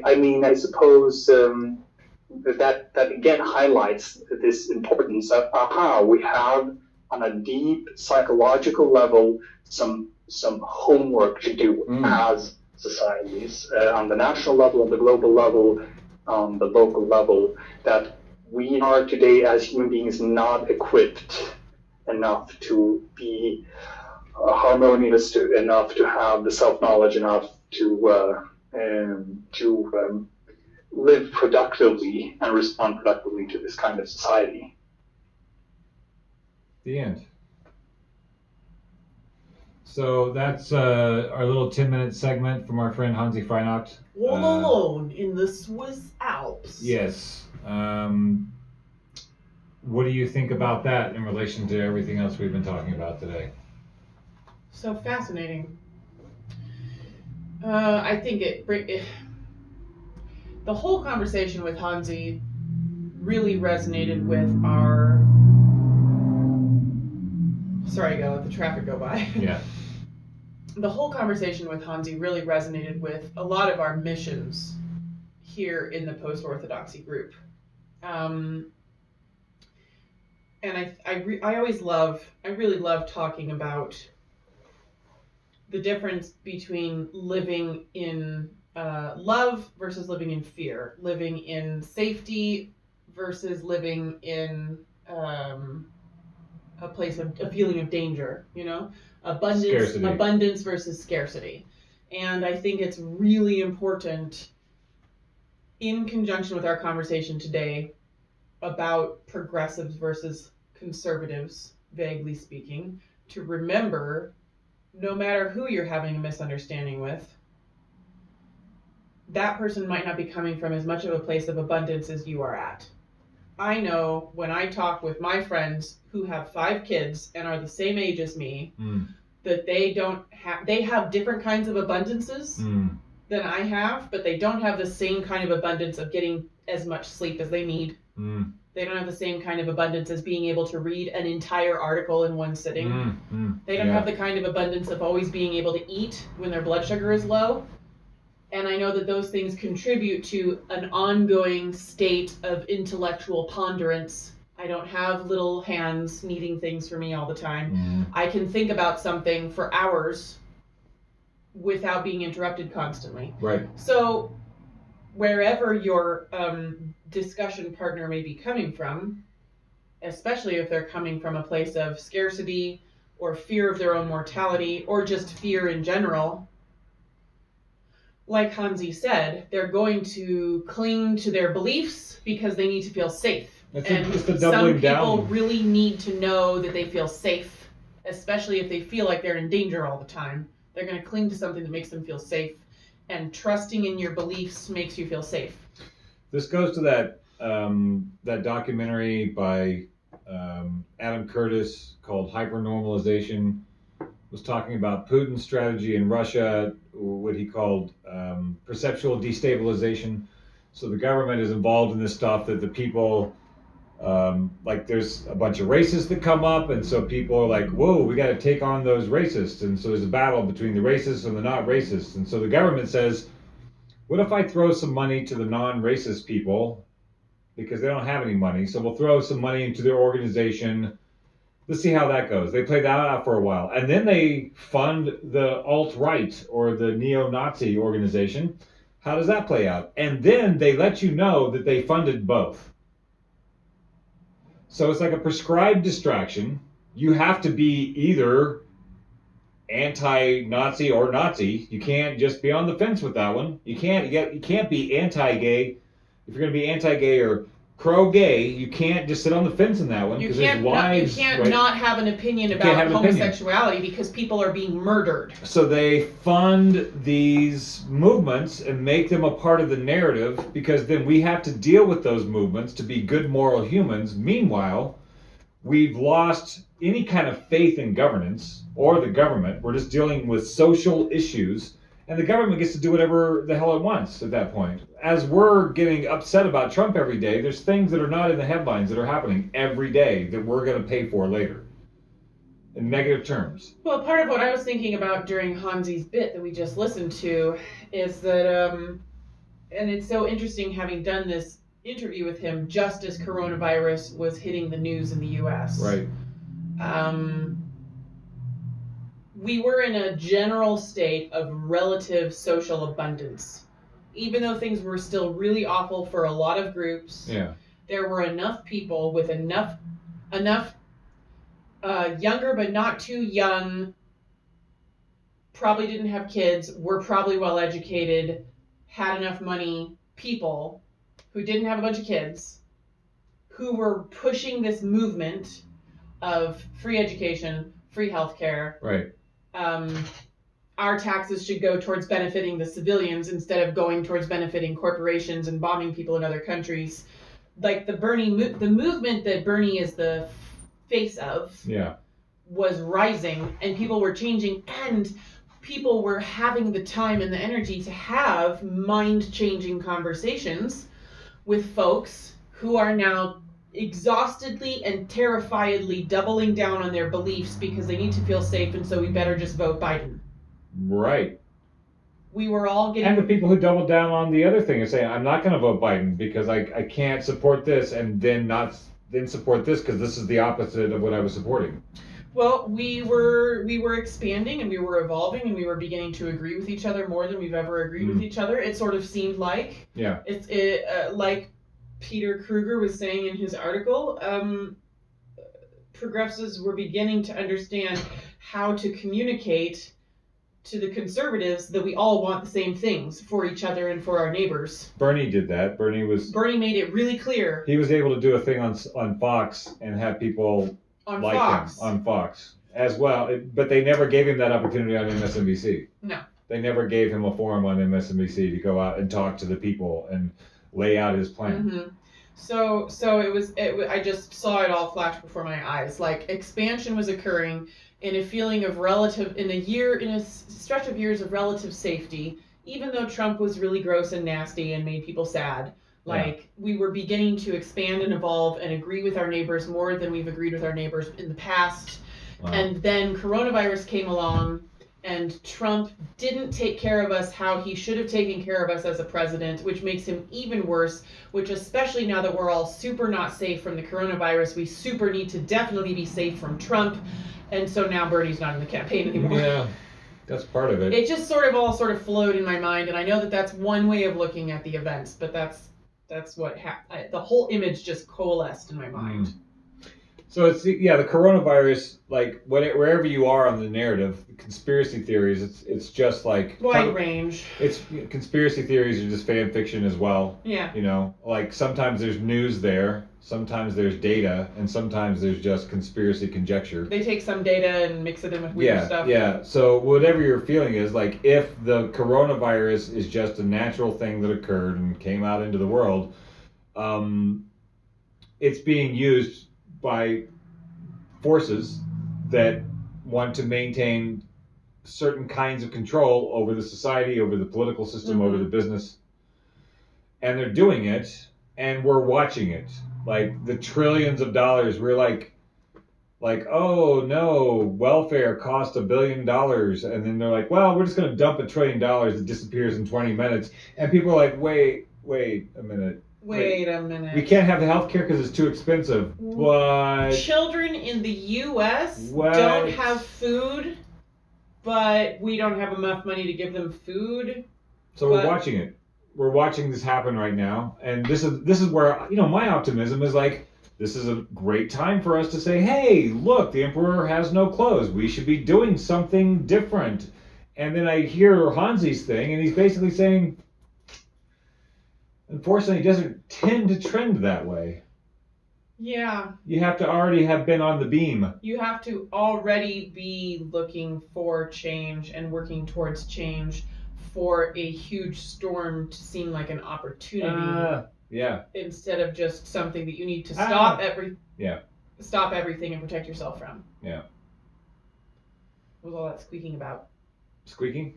C: I mean, I suppose that again highlights this importance of we have on a deep psychological level some homework to do as societies on the national level, on the global level, on the local level, that we are today as human beings not equipped enough to be harmonious, enough to have the self-knowledge, enough to live productively and respond productively to this kind of society.
A: The end. So that's our little 10-minute segment from our friend Hansi Freinacht.
B: All alone in the Swiss Alps.
A: Yes. What do you think about that in relation to everything else we've been talking about today?
B: So fascinating. I think the whole conversation with Hansi really resonated with our... Sorry, I gotta let the traffic go by.
A: Yeah.
B: The whole conversation with Hansi really resonated with a lot of our missions here in the Post-Orthodoxy group. And I really love talking about the difference between living in love versus living in fear, living in safety versus living in a feeling of danger, abundance versus scarcity. And I think it's really important, in conjunction with our conversation today about progressives versus conservatives, vaguely speaking, to remember, no matter who you're having a misunderstanding with, that person might not be coming from as much of a place of abundance as you are at. I know when I talk with my friends who have 5 kids and are the same age as me, that they have different kinds of abundances than I have, but they don't have the same kind of abundance of getting as much sleep as they need. They don't have the same kind of abundance as being able to read an entire article in one sitting. They don't have the kind of abundance of always being able to eat when their blood sugar is low. And I know that those things contribute to an ongoing state of intellectual ponderance. I don't have little hands needing things for me all the time. I can think about something for hours without being interrupted constantly.
A: Right.
B: So wherever your discussion partner may be coming from, especially if they're coming from a place of scarcity or fear of their own mortality or just fear in general, like Hansi said, they're going to cling to their beliefs because they need to feel safe.
A: It's the doubling down.
B: Some people really need to know that they feel safe, especially if they feel like they're in danger all the time. They're going to cling to something that makes them feel safe, and trusting in your beliefs makes you feel safe.
A: This goes to that documentary by Adam Curtis called Hypernormalization. Was talking about Putin's strategy in Russia, what he called perceptual destabilization. So the government is involved in this stuff that the people, like there's a bunch of racists that come up, and so people are like, whoa, we got to take on those racists. And so there's a battle between the racists and the not racists. And so the government says, what if I throw some money to the non-racist people because they don't have any money? So we'll throw some money into their organization. Let's see how that goes. They play that out for a while. And then they fund the alt-right or the neo-Nazi organization. How does that play out? And then they let you know that they funded both. So it's like a prescribed distraction. You have to be either anti-Nazi or Nazi. You can't just be on the fence with that one. You can't be anti-gay. If you're going to be anti-gay or pro-gay, you can't just sit on the fence in that one.
B: You can't not have an opinion about homosexuality because people are being murdered.
A: So they fund these movements and make them a part of the narrative because then we have to deal with those movements to be good moral humans. Meanwhile, we've lost any kind of faith in governance or the government. We're just dealing with social issues. And the government gets to do whatever the hell it wants at that point. As we're getting upset about Trump every day, there's things that are not in the headlines that are happening every day that we're going to pay for later in negative terms.
B: Well, part of what I was thinking about during Hansi's bit that we just listened to is that, and it's so interesting having done this interview with him just as coronavirus was hitting the news in the U.S.
A: Right.
B: We were in a general state of relative social abundance. Even though things were still really awful for a lot of groups, there were enough people with enough younger but not too young, probably didn't have kids, were probably well educated, had enough money people who didn't have a bunch of kids, who were pushing this movement of free education, free healthcare.
A: Right.
B: Our taxes should go towards benefiting the civilians instead of going towards benefiting corporations and bombing people in other countries. Like the movement that Bernie is the face of, was rising, and people were changing, and people were having the time and the energy to have mind-changing conversations with folks who are now exhaustedly and terrifiedly doubling down on their beliefs because they need to feel safe, and so we better just vote Biden.
A: Right.
B: We were all getting...
A: And the people who doubled down on the other thing are saying, I'm not going to vote Biden because I can't support this and then support this because this is the opposite of what I was supporting.
B: Well, we were expanding and we were evolving and we were beginning to agree with each other more than we've ever agreed with each other. It sort of seemed like.
A: Yeah.
B: Like Peter Kruger was saying in his article, progressives were beginning to understand how to communicate to the conservatives that we all want the same things for each other and for our neighbors.
A: Bernie did that. Bernie made
B: it really clear.
A: He was able to do a thing on Fox and have people like him on Fox as well. But they never gave him that opportunity on MSNBC.
B: No.
A: They never gave him a forum on MSNBC to go out and talk to the people and lay out his plan.
B: Mm-hmm. So I just saw it all flash before my eyes. Like, expansion was occurring in a feeling of in a stretch of years of relative safety, even though Trump was really gross and nasty and made people sad. Like, we were beginning to expand and evolve and agree with our neighbors more than we've agreed with our neighbors in the past. Wow. And then coronavirus came along, and Trump didn't take care of us how he should have taken care of us as a president, which makes him even worse, which especially now that we're all super not safe from the coronavirus, we super need to definitely be safe from Trump. And so now Bernie's not in the campaign anymore.
A: Yeah, that's part of it.
B: It just sort of flowed in my mind, and I know that that's one way of looking at the events, but that's what happened. The whole image just coalesced in my mind.
A: So it's the coronavirus, like wherever you are on the narrative, conspiracy theories, it's just like
B: wide range.
A: It's conspiracy theories are just fan fiction as well.
B: Yeah.
A: You know, like sometimes there's news there, sometimes there's data, and sometimes there's just conspiracy conjecture.
B: They take some data and mix it in with weird stuff. Yeah.
A: So whatever your feeling is, like if the coronavirus is just a natural thing that occurred and came out into the world, it's being used by forces that want to maintain certain kinds of control over the society, over the political system, over the business. And they're doing it, and we're watching it. Like the trillions of dollars, we're like, oh no, welfare cost $1 billion. And then they're like, well, we're just going to dump $1 trillion that disappears in 20 minutes. And people are like, wait a minute.
B: Wait a minute.
A: We can't have the health care because it's too expensive. What?
B: Children in the U.S. don't have food, but we don't have enough money to give them food.
A: So we're watching it. We're watching this happen right now. And this is where, my optimism is like, this is a great time for us to say, hey, look, the emperor has no clothes. We should be doing something different. And then I hear Hansi's thing, and he's basically saying, unfortunately, it doesn't tend to trend that way.
B: Yeah.
A: You have to already have been on the beam.
B: You have to already be looking for change and working towards change for a huge storm to seem like an opportunity.
A: Yeah.
B: Instead of just something that you need to stop everything and protect yourself from.
A: Yeah.
B: What was all that squeaking about?
A: Squeaking?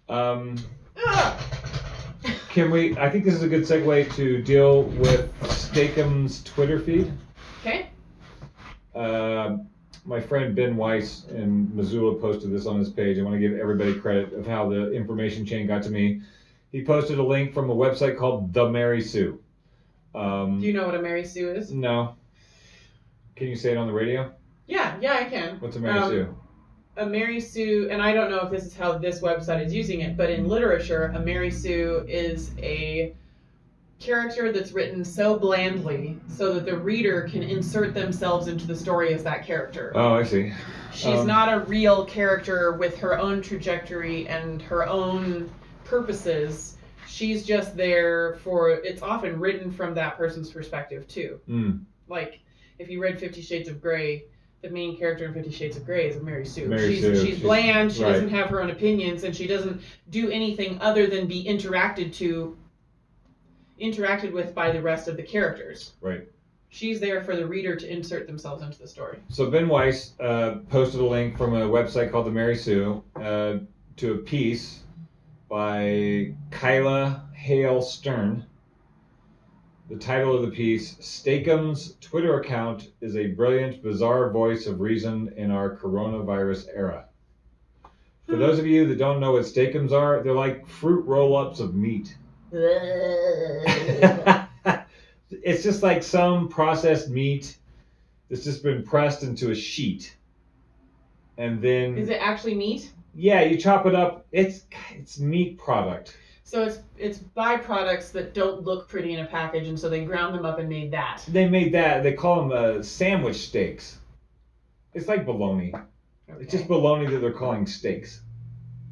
A: I think this is a good segue to deal with Steakham's Twitter feed.
B: Okay.
A: My friend Ben Weiss in Missoula posted this on his page. I want to give everybody credit of how the information chain got to me. He posted a link from a website called The Mary Sue.
B: Do you know what a Mary Sue is?
A: No. Can you say it on the radio?
B: Yeah, I can.
A: What's a Mary Sue?
B: A Mary Sue, and I don't know if this is how this website is using it, but in literature, a Mary Sue is a character that's written so blandly so that the reader can insert themselves into the story as that character.
A: Oh, I see.
B: She's not a real character with her own trajectory and her own purposes. She's just there for, it's often written from that person's perspective too. Like, if you read 50 Shades of Grey, the main character in 50 Shades of Grey is Mary Sue. She's bland, she doesn't have her own opinions, and she doesn't do anything other than be interacted with by the rest of the characters.
A: Right.
B: She's there for the reader to insert themselves into the story.
A: So Ben Weiss posted a link from a website called the Mary Sue to a piece by Kyla Hale Stern. The title of the piece, Steakum's Twitter account is a brilliant, bizarre voice of reason in our coronavirus era. For those of you that don't know what Steakums are, they're like fruit roll-ups of meat. It's just like some processed meat that's just been pressed into a sheet. And then...
B: Is it actually meat?
A: Yeah, you chop it up. It's meat product.
B: So it's byproducts that don't look pretty in a package, and so they ground them up and made that.
A: They made that. They call them sandwich steaks. It's like bologna. Okay. It's just bologna that they're calling steaks.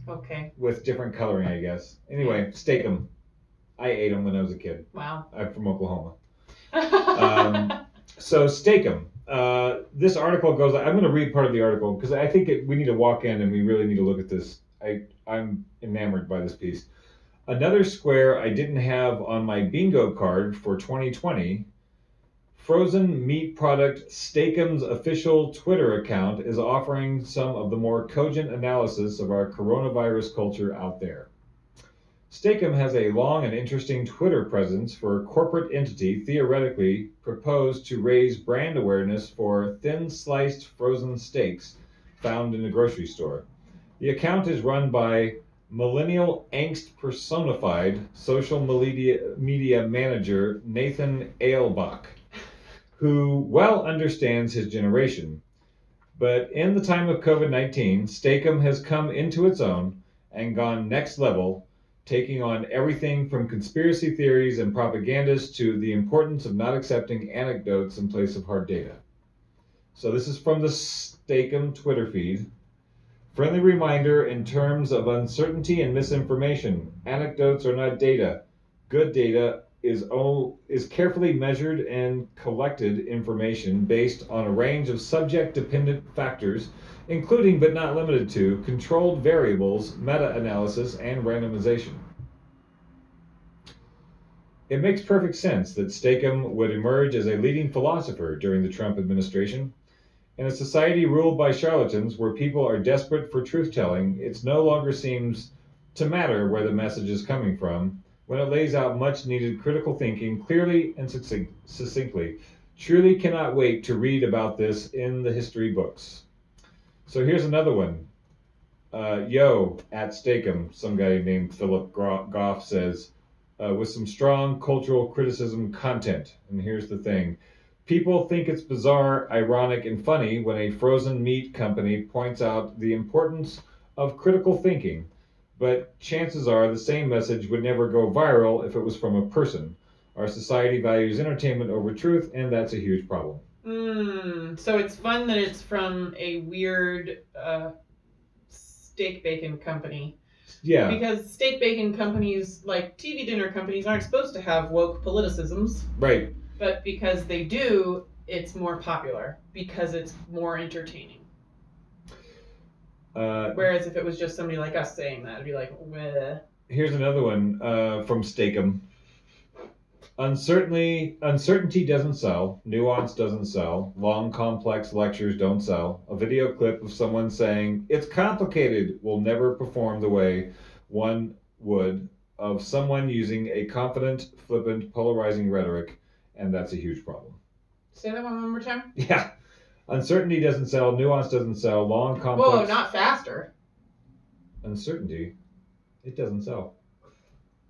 B: Okay.
A: With different coloring, I guess. Anyway, steak 'em. I ate them when I was a kid.
B: Wow.
A: I'm from Oklahoma. So steak 'em. This article goes. I'm going to read part of the article because I think we need to walk in and we really need to look at this. I'm enamored by this piece. Another square I didn't have on my bingo card for 2020. Frozen meat product Steakum's official Twitter account is offering some of the more cogent analysis of our coronavirus culture out there. Steakum has a long and interesting Twitter presence for a corporate entity theoretically proposed to raise brand awareness for thin-sliced frozen steaks found in a grocery store. The account is run by millennial angst personified social media manager Nathan Ailbach, who well understands his generation. But in the time of COVID-19, Steakum has come into its own and gone next level, taking on everything from conspiracy theories and propagandists to the importance of not accepting anecdotes in place of hard data. So this is from the Steakum Twitter feed. Friendly reminder in terms of uncertainty and misinformation. Anecdotes are not data. Good data is carefully measured and collected information based on a range of subject-dependent factors, including but not limited to controlled variables, meta-analysis, and randomization. It makes perfect sense that Steakum would emerge as a leading philosopher during the Trump administration. In a society ruled by charlatans where people are desperate for truth-telling, it no longer seems to matter where the message is coming from when it lays out much-needed critical thinking clearly and succinctly. Truly cannot wait to read about this in the history books. So here's another one. Yo, at Steakum, some guy named Philip Goff says, with some strong cultural criticism content. And here's the thing. People think it's bizarre, ironic, and funny when a frozen meat company points out the importance of critical thinking, but chances are the same message would never go viral if it was from a person. Our society values entertainment over truth, and that's a huge problem.
B: So it's fun that it's from a weird steak bacon company.
A: Yeah.
B: Because steak bacon companies, like TV dinner companies, aren't supposed to have woke politicisms.
A: Right.
B: But because they do, it's more popular because it's more entertaining. Whereas if it was just somebody like us saying that, it'd be like, meh.
A: Here's another one from Steakum. Uncertainty doesn't sell. Nuance doesn't sell. Long, complex lectures don't sell. A video clip of someone saying, it's complicated, will never perform the way one would of someone using a confident, flippant, polarizing rhetoric, and that's a huge problem.
B: Say that one more time?
A: Yeah. Uncertainty doesn't sell. Nuance doesn't sell. Long, complex...
B: Whoa, not faster.
A: Uncertainty, it doesn't sell.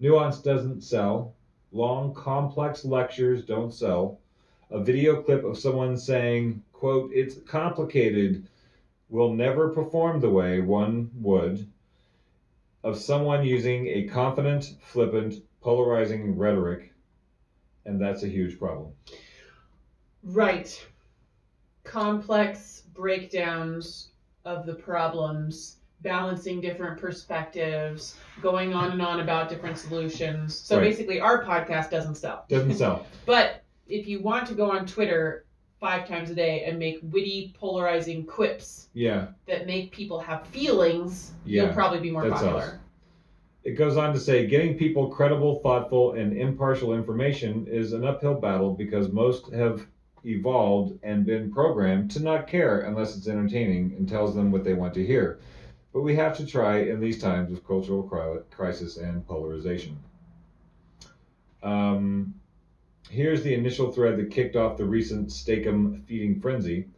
A: Nuance doesn't sell. Long, complex lectures don't sell. A video clip of someone saying, quote, it's complicated, will never perform the way one would of someone using a confident, flippant, polarizing rhetoric, and that's a huge problem.
B: Right. Complex breakdowns of the problems balancing different perspectives, going on and on about different solutions. So
A: Right.
B: basically, our podcast doesn't sell.
A: Doesn't sell.
B: But if you want to go on Twitter 5 times a day and make witty, polarizing quips
A: Yeah.
B: that make people have feelings,
A: Yeah,
B: you'll probably be more
A: that's
B: popular.
A: us. It goes on to say, getting people credible, thoughtful, and impartial information is an uphill battle because most have evolved and been programmed to not care unless it's entertaining and tells them what they want to hear. But we have to try in these times of cultural crisis and polarization. Here's the initial thread that kicked off the recent Steak-'em feeding frenzy.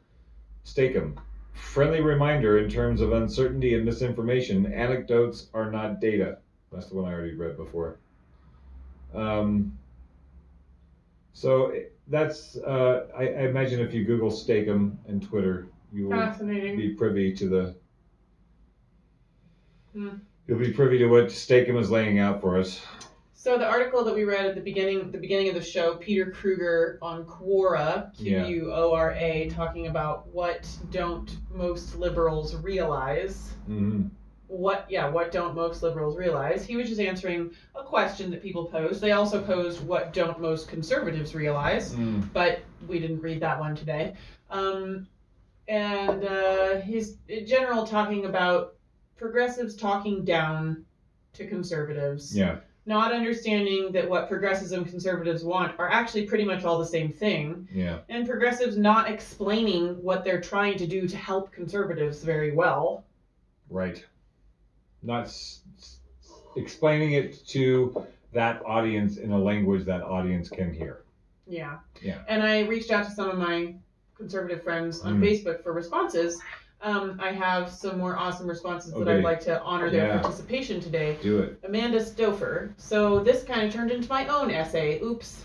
A: Steak-'em. Friendly reminder in terms of uncertainty and misinformation, anecdotes are not data. That's the one I already read before. So that's, I imagine if you Google Steak-'em and Twitter, you will be privy to the, you'll be privy to what Steak-'em is laying out for us.
B: So the article that we read at the beginning of the show, Peter Kruger on Quora, Quora, talking about what don't most liberals realize.
A: Mm-hmm.
B: What don't most liberals realize? He was just answering a question that people posed. They also posed what don't most conservatives realize, but we didn't read that one today. And he's in general talking about progressives talking down to conservatives.
A: Yeah.
B: Not understanding that what progressives and conservatives want are actually pretty much all the same thing.
A: Yeah.
B: And progressives not explaining what they're trying to do to help conservatives very well.
A: Right. Not explaining it to that audience in a language that audience can hear.
B: Yeah.
A: Yeah.
B: And I reached out to some of my conservative friends on Facebook for responses. I have some more awesome responses that I'd like to honor their participation today.
A: Do it.
B: Amanda Stouffer. So this kind of turned into my own essay. Oops.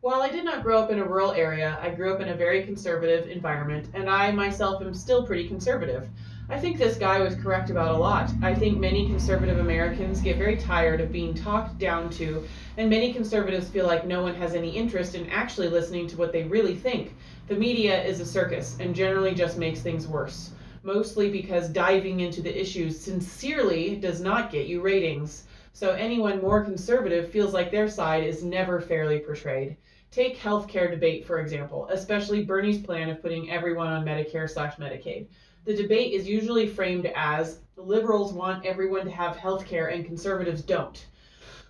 B: While I did not grow up in a rural area, I grew up in a very conservative environment, and I myself am still pretty conservative. I think this guy was correct about a lot. I think many conservative Americans get very tired of being talked down to, and many conservatives feel like no one has any interest in actually listening to what they really think. The media is a circus, and generally just makes things worse. Mostly because diving into the issues sincerely does not get you ratings. So anyone more conservative feels like their side is never fairly portrayed. Take healthcare debate, for example, especially Bernie's plan of putting everyone on Medicare/Medicaid. The debate is usually framed as the liberals want everyone to have healthcare and conservatives don't.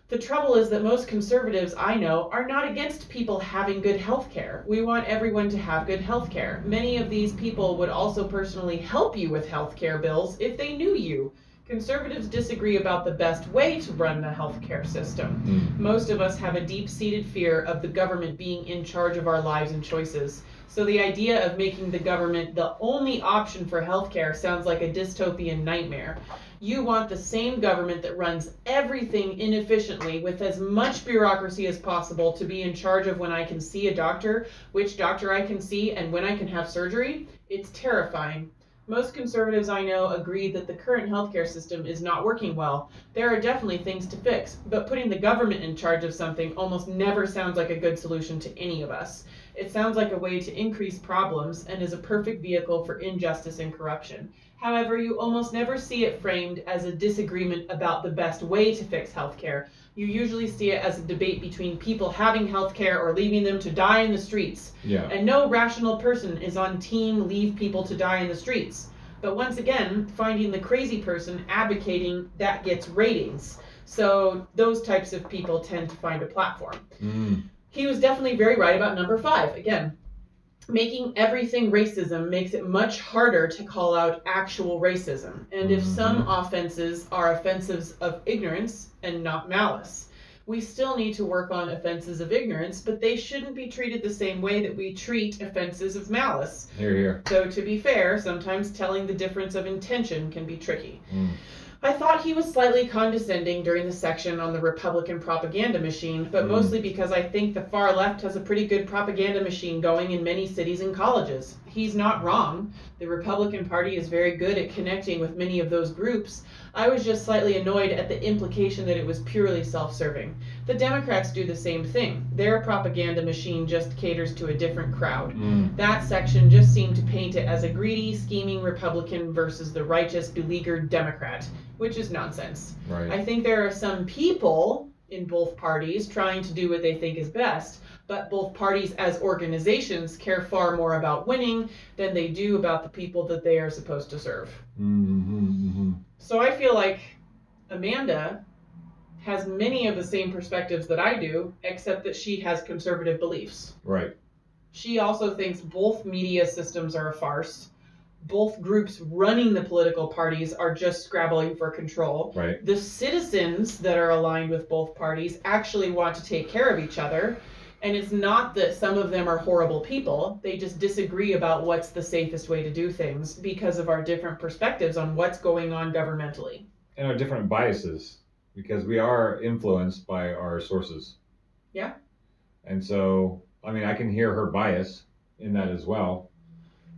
B: The trouble is that most conservatives I know are not against people having good health care. We want everyone to have good health care. Many of these people would also personally help you with health care bills if they knew you. Conservatives disagree about the best way to run the healthcare system. Most of us have a deep-seated fear of the government being in charge of our lives and choices. So the idea of making the government the only option for healthcare sounds like a dystopian nightmare. You want the same government that runs everything inefficiently with as much bureaucracy as possible to be in charge of when I can see a doctor, which doctor I can see, and when I can have surgery? It's terrifying. Most conservatives I know agree that the current healthcare system is not working well. There are definitely things to fix, but putting the government in charge of something almost never sounds like a good solution to any of us. It sounds like a way to increase problems and is a perfect vehicle for injustice and corruption. However, you almost never see it framed as a disagreement about the best way to fix healthcare. You usually see it as a debate between people having healthcare or leaving them to die in the streets.
A: Yeah.
B: And no rational person is on team leave people to die in the streets. But once again, finding the crazy person advocating that gets ratings. So those types of people tend to find a platform. He was definitely very right about number 5. Again, making everything racism makes it much harder to call out actual racism. And if some offenses are offenses of ignorance and not malice, we still need to work on offenses of ignorance, but they shouldn't be treated the same way that we treat offenses of malice.
A: Hear, hear.
B: So to be fair, sometimes telling the difference of intention can be tricky. I thought he was slightly condescending during the section on the Republican propaganda machine, but mostly because I think the far left has a pretty good propaganda machine going in many cities and colleges. He's not wrong. The Republican Party is very good at connecting with many of those groups. I was just slightly annoyed at the implication that it was purely self-serving. The Democrats do the same thing. Their propaganda machine just caters to a different crowd. That section just seemed to paint it as a greedy, scheming Republican versus the righteous, beleaguered Democrat, which is nonsense.
A: Right.
B: I think there are some people in both parties trying to do what they think is best, but both parties as organizations care far more about winning than they do about the people that they are supposed to serve. So I feel like Amanda has many of the same perspectives that I do, except that she has conservative beliefs.
A: Right.
B: She also thinks both media systems are a farce. Both groups running the political parties are just scrabbling for control.
A: Right.
B: The citizens that are aligned with both parties actually want to take care of each other. And it's not that some of them are horrible people. They just disagree about what's the safest way to do things because of our different perspectives on what's going on governmentally.
A: And our different biases, because we are influenced by our sources.
B: Yeah.
A: And so, I mean, I can hear her bias in that as well,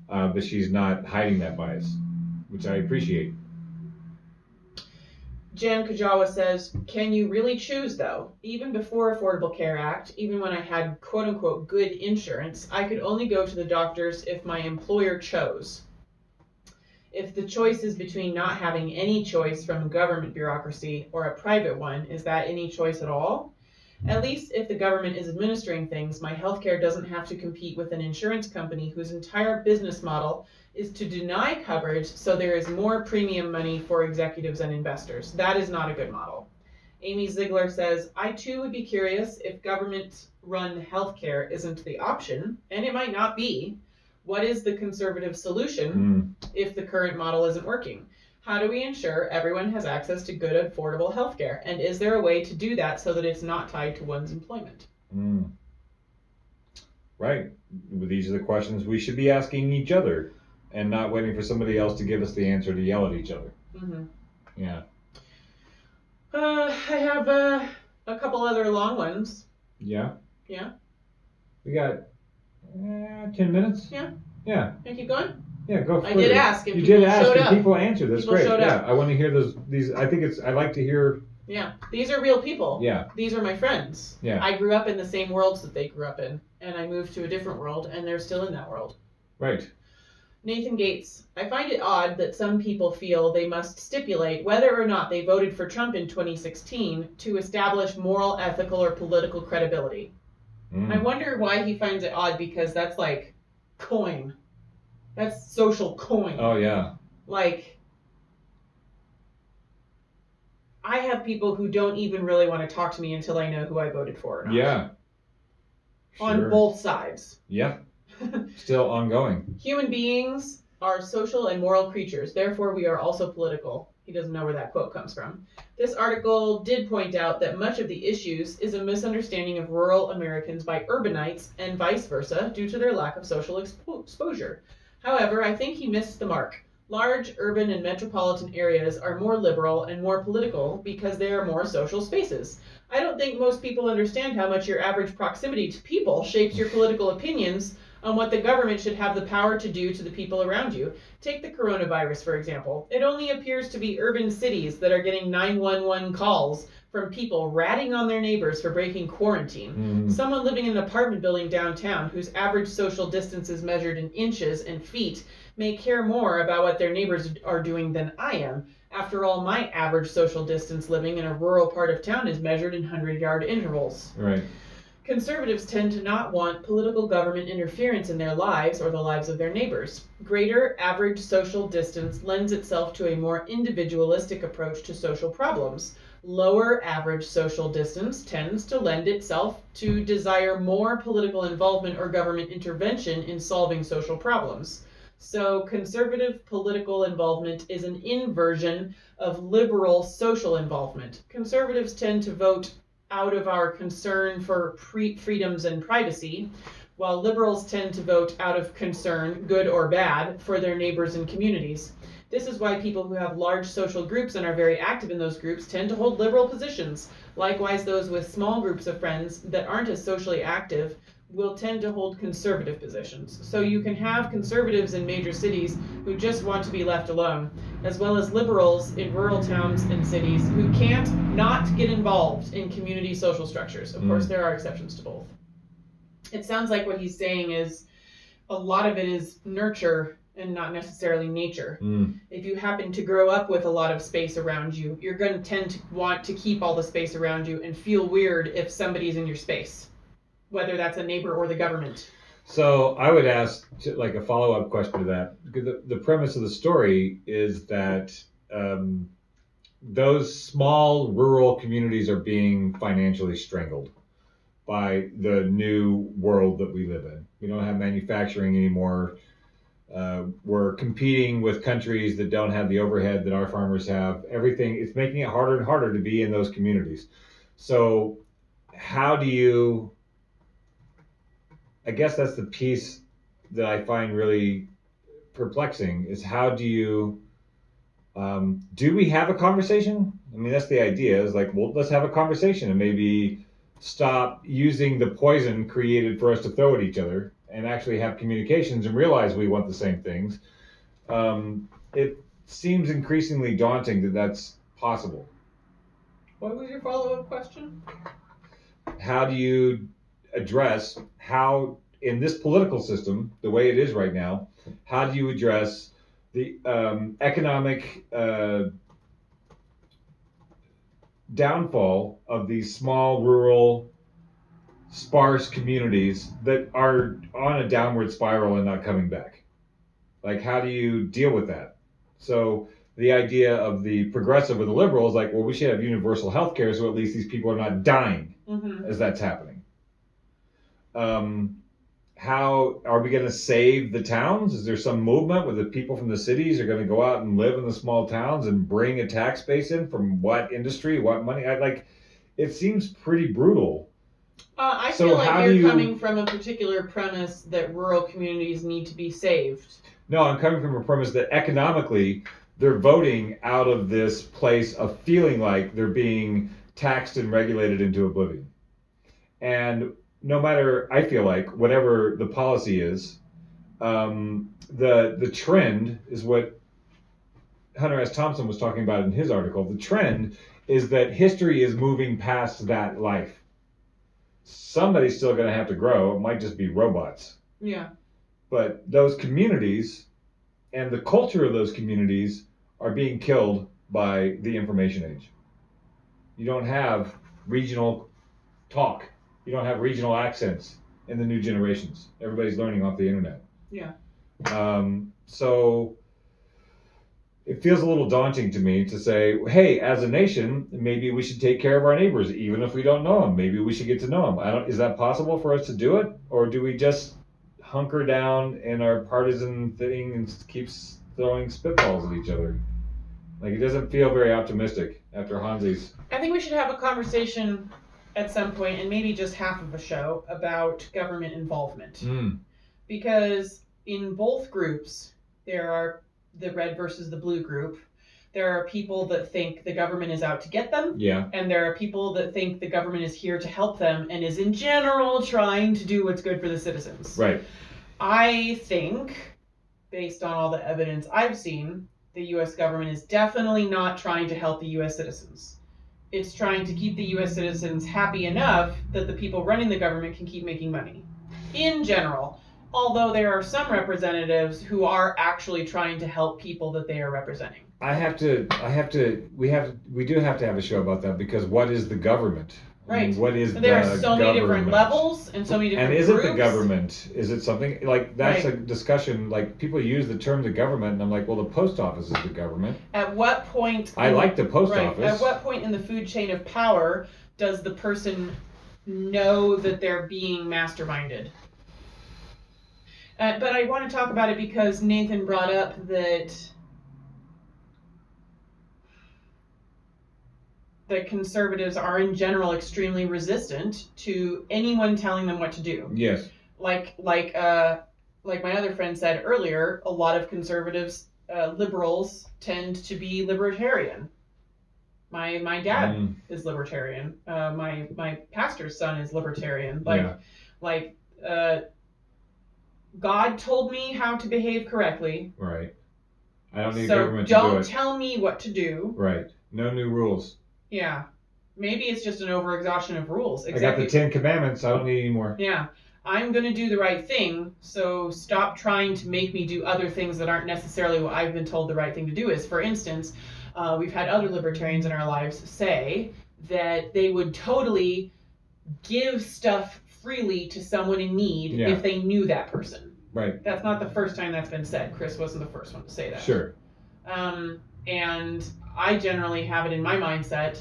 A: but she's not hiding that bias, which I appreciate.
B: Jan Kajawa says, can you really choose, though? Even before Affordable Care Act, even when I had quote-unquote good insurance, I could only go to the doctors if my employer chose. If the choice is between not having any choice from a government bureaucracy or a private one, is that any choice at all? At least if the government is administering things, my healthcare doesn't have to compete with an insurance company whose entire business model is to deny coverage so there is more premium money for executives and investors. That is not a good model. Amy Ziegler says, I too would be curious if government-run healthcare isn't the option, and it might not be. What is the conservative solution if the current model isn't working? How do we ensure everyone has access to good, affordable healthcare? And is there a way to do that so that it's not tied to one's employment?
A: Right. These are the questions we should be asking each other and not waiting for somebody else to give us the answer to yell at each other. Yeah.
B: I have a couple other long ones.
A: Yeah.
B: Yeah.
A: We got 10 minutes?
B: Yeah.
A: Yeah.
B: Can I keep going?
A: Yeah, go for it.
B: I did ask, and
A: you
B: people
A: did ask,
B: showed
A: and
B: up.
A: people answered. That's
B: People
A: great.
B: showed
A: Yeah,
B: up.
A: I want to hear these. I think I like to hear.
B: Yeah, these are real people.
A: Yeah.
B: These are my friends.
A: Yeah.
B: I grew up in the same worlds that they grew up in, and I moved to a different world, and they're still in that world.
A: Right.
B: Nathan Gates, I find it odd that some people feel they must stipulate whether or not they voted for Trump in 2016 to establish moral, ethical, or political credibility. I wonder why he finds it odd, because that's like coin. That's social coin.
A: Oh, yeah.
B: Like, I have people who don't even really want to talk to me until I know who I voted for or not.
A: Yeah.
B: On
A: Sure.
B: both sides.
A: Yeah. Still ongoing.
B: Human beings are social and moral creatures. Therefore, we are also political. He doesn't know where that quote comes from. This article did point out that much of the issues is a misunderstanding of rural Americans by urbanites and vice versa due to their lack of social exposure. However, I think he missed the mark. Large urban and metropolitan areas are more liberal and more political because they are more social spaces. I don't think most people understand how much your average proximity to people shapes your political opinions on what the government should have the power to do to the people around you. Take the coronavirus, for example. It only appears to be urban cities that are getting 911 calls from people ratting on their neighbors for breaking quarantine. Someone living in an apartment building downtown whose average social distance is measured in inches and feet may care more about what their neighbors are doing than I am. After all, my average social distance living in a rural part of town is measured in 100-yard intervals.
A: Right.
B: Conservatives tend to not want political government interference in their lives or the lives of their neighbors. Greater average social distance lends itself to a more individualistic approach to social problems. Lower average social distance tends to lend itself to desire more political involvement or government intervention in solving social problems. So conservative political involvement is an inversion of liberal social involvement. Conservatives tend to vote out of our concern for freedoms and privacy, while liberals tend to vote out of concern, good or bad, for their neighbors and communities. This is why people who have large social groups and are very active in those groups tend to hold liberal positions. Likewise, those with small groups of friends that aren't as socially active will tend to hold conservative positions. So you can have conservatives in major cities who just want to be left alone, as well as liberals in rural towns and cities who can't not get involved in community social structures. Of course, there are exceptions to both. It sounds like what he's saying is a lot of it is nurture and not necessarily nature. If you happen to grow up with a lot of space around you, you're going to tend to want to keep all the space around you and feel weird if somebody's in your space, whether that's a neighbor or the government.
A: So I would ask like a follow-up question to that. The premise of the story is that those small rural communities are being financially strangled by the new world that we live in. We don't have manufacturing anymore. We're competing with countries that don't have the overhead that our farmers have. Everything, it's making it harder and harder to be in those communities. So how do you, I guess that's the piece that I find really perplexing, is how do you, do we have a conversation? I mean, that's the idea, is like, well, let's have a conversation and maybe stop using the poison created for us to throw at each other and actually have communications and realize we want the same things. It seems increasingly daunting that that's possible.
B: What was your follow-up question?
A: How do you address how, in this political system, the way it is right now, how do you address the economic downfall of these small, rural, sparse communities that are on a downward spiral and not coming back? Like, how do you deal with that? So the idea of the progressive or the liberal is like, well, we should have universal health care so at least these people are not dying as that's happening. How are we going to save the towns? Is there some movement where the people from the cities are going to go out and live in the small towns and bring a tax base in from what industry, what money? It seems pretty brutal.
B: I feel like you're coming from a particular premise that rural communities need to be saved.
A: No, I'm coming from a premise that economically they're voting out of this place of feeling like they're being taxed and regulated into oblivion. And no matter, I feel like, whatever the policy is, the trend is what Hunter S. Thompson was talking about in his article. The trend is that history is moving past that life. Somebody's still going to have to grow. It might just be robots.
B: Yeah.
A: But those communities and the culture of those communities are being killed by the information age. You don't have regional talk. You don't have regional accents in the new generations. Everybody's learning off the internet.
B: Yeah.
A: So it feels a little daunting to me to say, hey, as a nation, maybe we should take care of our neighbors, even if we don't know them. Maybe we should get to know them. Is that possible for us to do it? Or do we just hunker down in our partisan thing and keep throwing spitballs at each other? Like, it doesn't feel very optimistic after Hansi's.
B: I think we should have a conversation at some point, and maybe just half of a show, about government involvement. Because in both groups, there are the red versus the blue group. There are people that think the government is out to get them.
A: Yeah.
B: And there are people that think the government is here to help them and is in general trying to do what's good for the citizens.
A: Right.
B: I think, based on all the evidence I've seen, the U.S. government is definitely not trying to help the U.S. citizens. It's trying to keep the U.S. citizens happy enough that the people running the government can keep making money. In general. Although there are some representatives who are actually trying to help people that they are representing.
A: We do have to have a show about that, because what is the government?
B: Right.
A: I mean, what is
B: there
A: the
B: are so many different levels and so many different
A: groups.
B: groups.
A: And is it the government? Is it something like that's a discussion? Like, people use the term the government, and I'm like, well, the post office is the government.
B: At what point?
A: I like the post office.
B: At what point in the food chain of power does the person know that they're being masterminded? But I want to talk about it because Nathan brought up that conservatives are in general extremely resistant to anyone telling them what to do.
A: Yes.
B: Like my other friend said earlier, a lot of conservatives, liberals, tend to be libertarian. My dad is libertarian. My pastor's son is libertarian. God told me how to behave correctly.
A: Right. I don't need
B: so
A: government to do it.
B: Don't tell me what to do.
A: Right. No new rules.
B: Yeah. Maybe it's just an overexhaustion of rules.
A: I got the 10 Commandments. I don't need any more.
B: Yeah. I'm going to do the right thing, so stop trying to make me do other things that aren't necessarily what I've been told the right thing to do is. For instance, we've had other libertarians in our lives say that they would totally give stuff freely to someone in need if they knew that person.
A: Right.
B: That's not the first time that's been said. Chris wasn't the first one to say that.
A: Sure.
B: And I generally have it in my mindset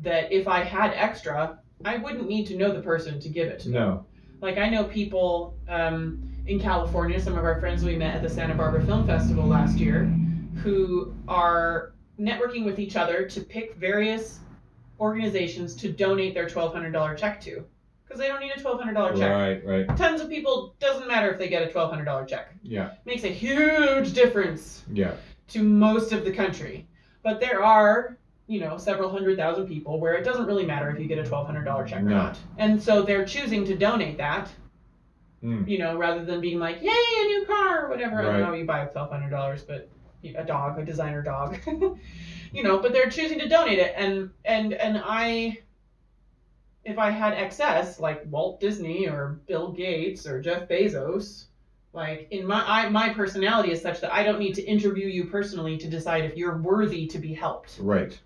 B: that if I had extra, I wouldn't need to know the person to give it to them.
A: No.
B: Like, I know people in California, some of our friends we met at the Santa Barbara Film Festival last year, who are networking with each other to pick various organizations to donate their $1,200 check to. Because they don't need a $1,200 check.
A: Right.
B: Tons of people, doesn't matter if they get a $1,200 check.
A: Yeah.
B: Makes a huge difference to most of the country. But there are, several 100,000 people where it doesn't really matter if you get a $1,200 check or not. And so they're choosing to donate that, rather than being like, yay, a new car or whatever. Right. I don't know how you buy $1,200, but a designer dog, but they're choosing to donate it. And if I had excess, like Walt Disney or Bill Gates or Jeff Bezos, like in my personality is such that I don't need to interview you personally to decide if you're worthy to be helped.
A: Right.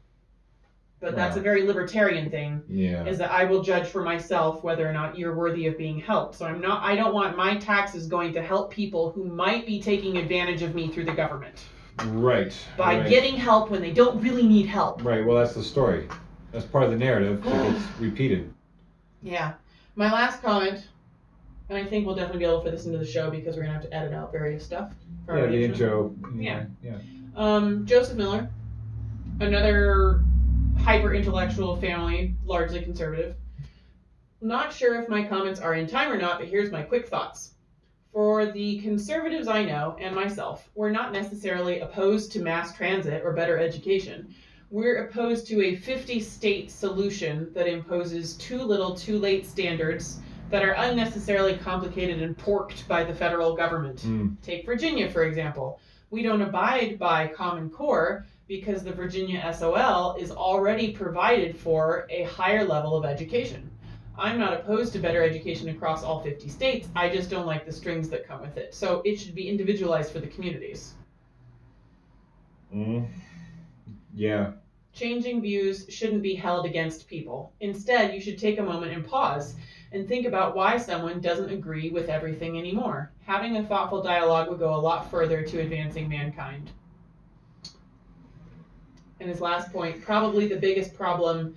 B: But that's a very libertarian thing.
A: Yeah.
B: Is that I will judge for myself whether or not you're worthy of being helped. So I don't want my taxes going to help people who might be taking advantage of me through the government.
A: Right.
B: By getting help when they don't really need help.
A: Right. Well, that's the story. That's part of the narrative that gets repeated.
B: Yeah. My last comment, and I think we'll definitely be able to fit this into the show because we're going to have to edit out various stuff.
A: Yeah, the intro.
B: Yeah. Joseph Miller, another hyper-intellectual family, largely conservative. Not sure if my comments are in time or not, but here's my quick thoughts. For the conservatives I know, and myself, we're not necessarily opposed to mass transit or better education. We're opposed to a 50-state solution that imposes too little, too late standards that are unnecessarily complicated and porked by the federal government. Take Virginia, for example. We don't abide by Common Core because the Virginia SOL is already provided for a higher level of education. I'm not opposed to better education across all 50 states. I just don't like the strings that come with it. So it should be individualized for the communities.
A: Yeah.
B: Changing views shouldn't be held against people. Instead, you should take a moment and pause and think about why someone doesn't agree with everything anymore. Having a thoughtful dialogue would go a lot further to advancing mankind. And his last point, probably the biggest problem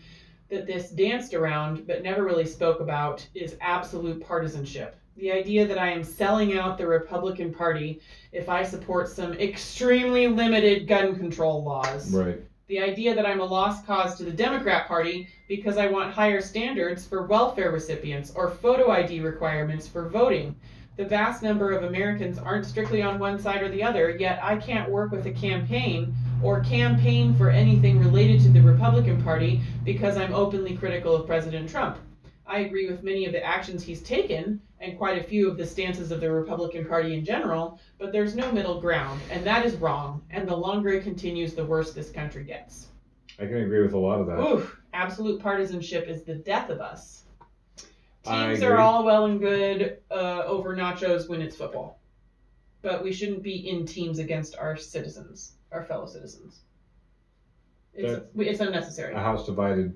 B: that this danced around but never really spoke about is absolute partisanship. The idea that I am selling out the Republican Party if I support some extremely limited gun control laws.
A: Right.
B: The idea that I'm a lost cause to the Democrat Party because I want higher standards for welfare recipients or photo ID requirements for voting. The vast number of Americans aren't strictly on one side or the other, yet I can't work with a campaign or campaign for anything related to the Republican Party because I'm openly critical of President Trump. I agree with many of the actions he's taken and quite a few of the stances of the Republican Party in general, but there's no middle ground, and that is wrong, and the longer it continues, the worse this country gets.
A: I can agree with a lot of that.
B: Oof, absolute partisanship is the death of us. Teams are all well and good over nachos when it's football, but we shouldn't be in teams against our citizens, our fellow citizens. It's unnecessary.
A: A house divided.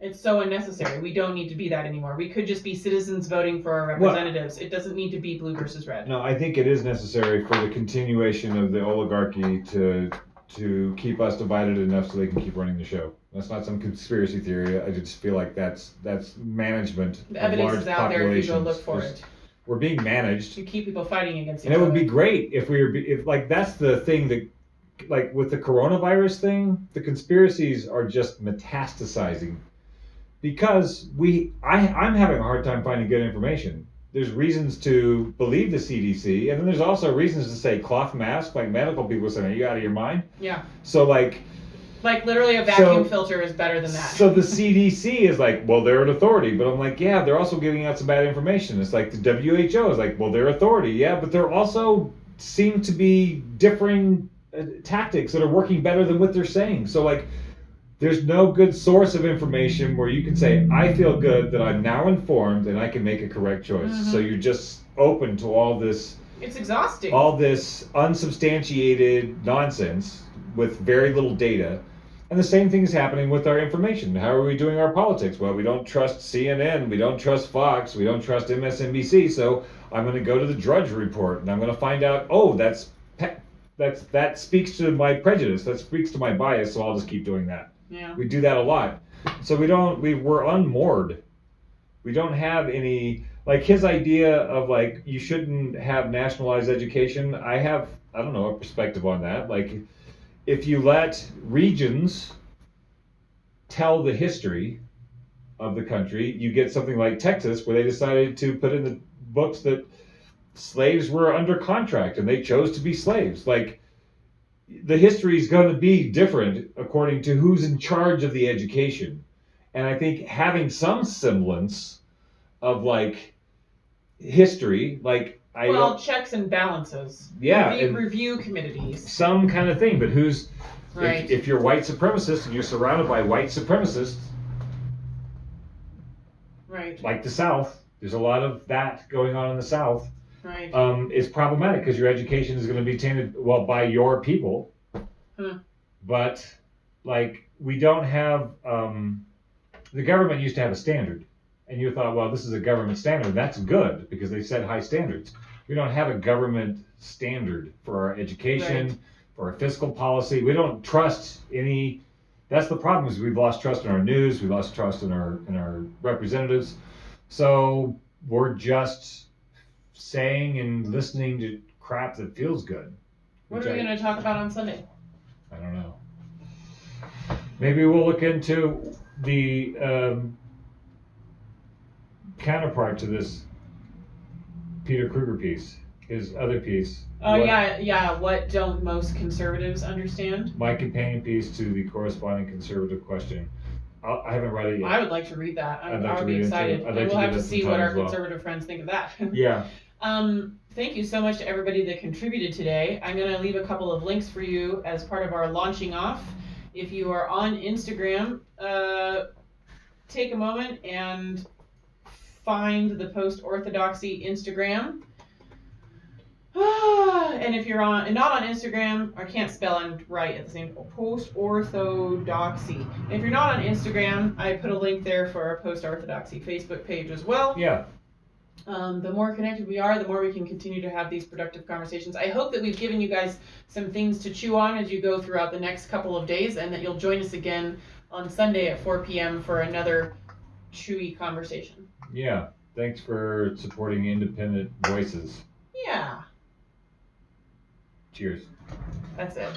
B: It's so unnecessary. We don't need to be that anymore. We could just be citizens voting for our representatives. It doesn't need to be blue versus red.
A: No, I think it is necessary for the continuation of the oligarchy to keep us divided enough so they can keep running the show. That's not some conspiracy theory. I just feel like that's management.
B: The evidence is out there if you go look for it.
A: We're being managed.
B: To keep people fighting against each other.
A: And it would be great if that's the thing that, like with the coronavirus thing, the conspiracies are just metastasizing. Because I'm having a hard time finding good information. There's reasons to believe the CDC, and then there's also reasons to say cloth mask, like medical people saying, are you out of your mind?
B: Yeah.
A: So like,
B: Like literally a vacuum filter is better than that.
A: So the CDC is like, well, they're an authority, but I'm like, yeah, they're also giving out some bad information. It's like the WHO is like, well, they're authority, yeah, but they're also seem to be differing tactics that are working better than what they're saying. So like, there's no good source of information where you can say, I feel good that I'm now informed and I can make a correct choice. Mm-hmm. So you're just open to all this.
B: It's exhausting.
A: All this unsubstantiated nonsense with very little data. And the same thing is happening with our information. How are we doing our politics? Well, we don't trust CNN, we don't trust Fox, we don't trust MSNBC, so I'm going to go to the Drudge Report and I'm going to find out, oh, that speaks to my prejudice, that speaks to my bias, so I'll just keep doing that.
B: Yeah.
A: We do that a lot. So we're unmoored. We don't have any, like his idea of like, you shouldn't have nationalized education. I don't know, a perspective on that. Like, if you let regions tell the history of the country, you get something like Texas, where they decided to put in the books that slaves were under contract and they chose to be slaves. Like, the history is going to be different according to who's in charge of the education. And I think having some semblance of like history, like
B: checks and balances.
A: Yeah,
B: review committees.
A: Some kind of thing, but who's
B: right?
A: If you're white supremacist and you're surrounded by white supremacists,
B: right?
A: Like the South, there's a lot of that going on in the South.
B: Right.
A: It's problematic because your education is going to be tainted, well, by your people. But like, we don't have the government used to have a standard, and you thought, well, this is a government standard. That's good because they set high standards. We don't have a government standard for our education, right, for our fiscal policy. We don't trust any. That's the problem, is we've lost trust in our news. We've lost trust in our representatives. So we're just saying and listening to crap that feels good.
B: What are we going to talk about on Sunday?
A: I don't know. Maybe we'll look into the counterpart to this Peter Kruger piece, his other piece.
B: Oh, yeah. What don't most conservatives understand?
A: My companion piece to the corresponding conservative question. I haven't read it yet.
B: I would like to read that. I would be excited. And we'll have to see what our conservative friends think of that.
A: Yeah.
B: Thank you so much to everybody that contributed today. I'm going to leave a couple of links for you as part of our launching off. If you are on Instagram, take a moment and find the Post-Orthodoxy Instagram. And if you're not on Instagram, or can't spell and write at the same time, Post-Orthodoxy. If you're not on Instagram, I put a link there for our Post-Orthodoxy Facebook page as well.
A: Yeah.
B: The more connected we are, the more we can continue to have these productive conversations. I hope that we've given you guys some things to chew on as you go throughout the next couple of days, and that you'll join us again on Sunday at 4 p.m. for another chewy conversation.
A: Yeah. Thanks for supporting independent voices.
B: Yeah.
A: Cheers.
B: That's it.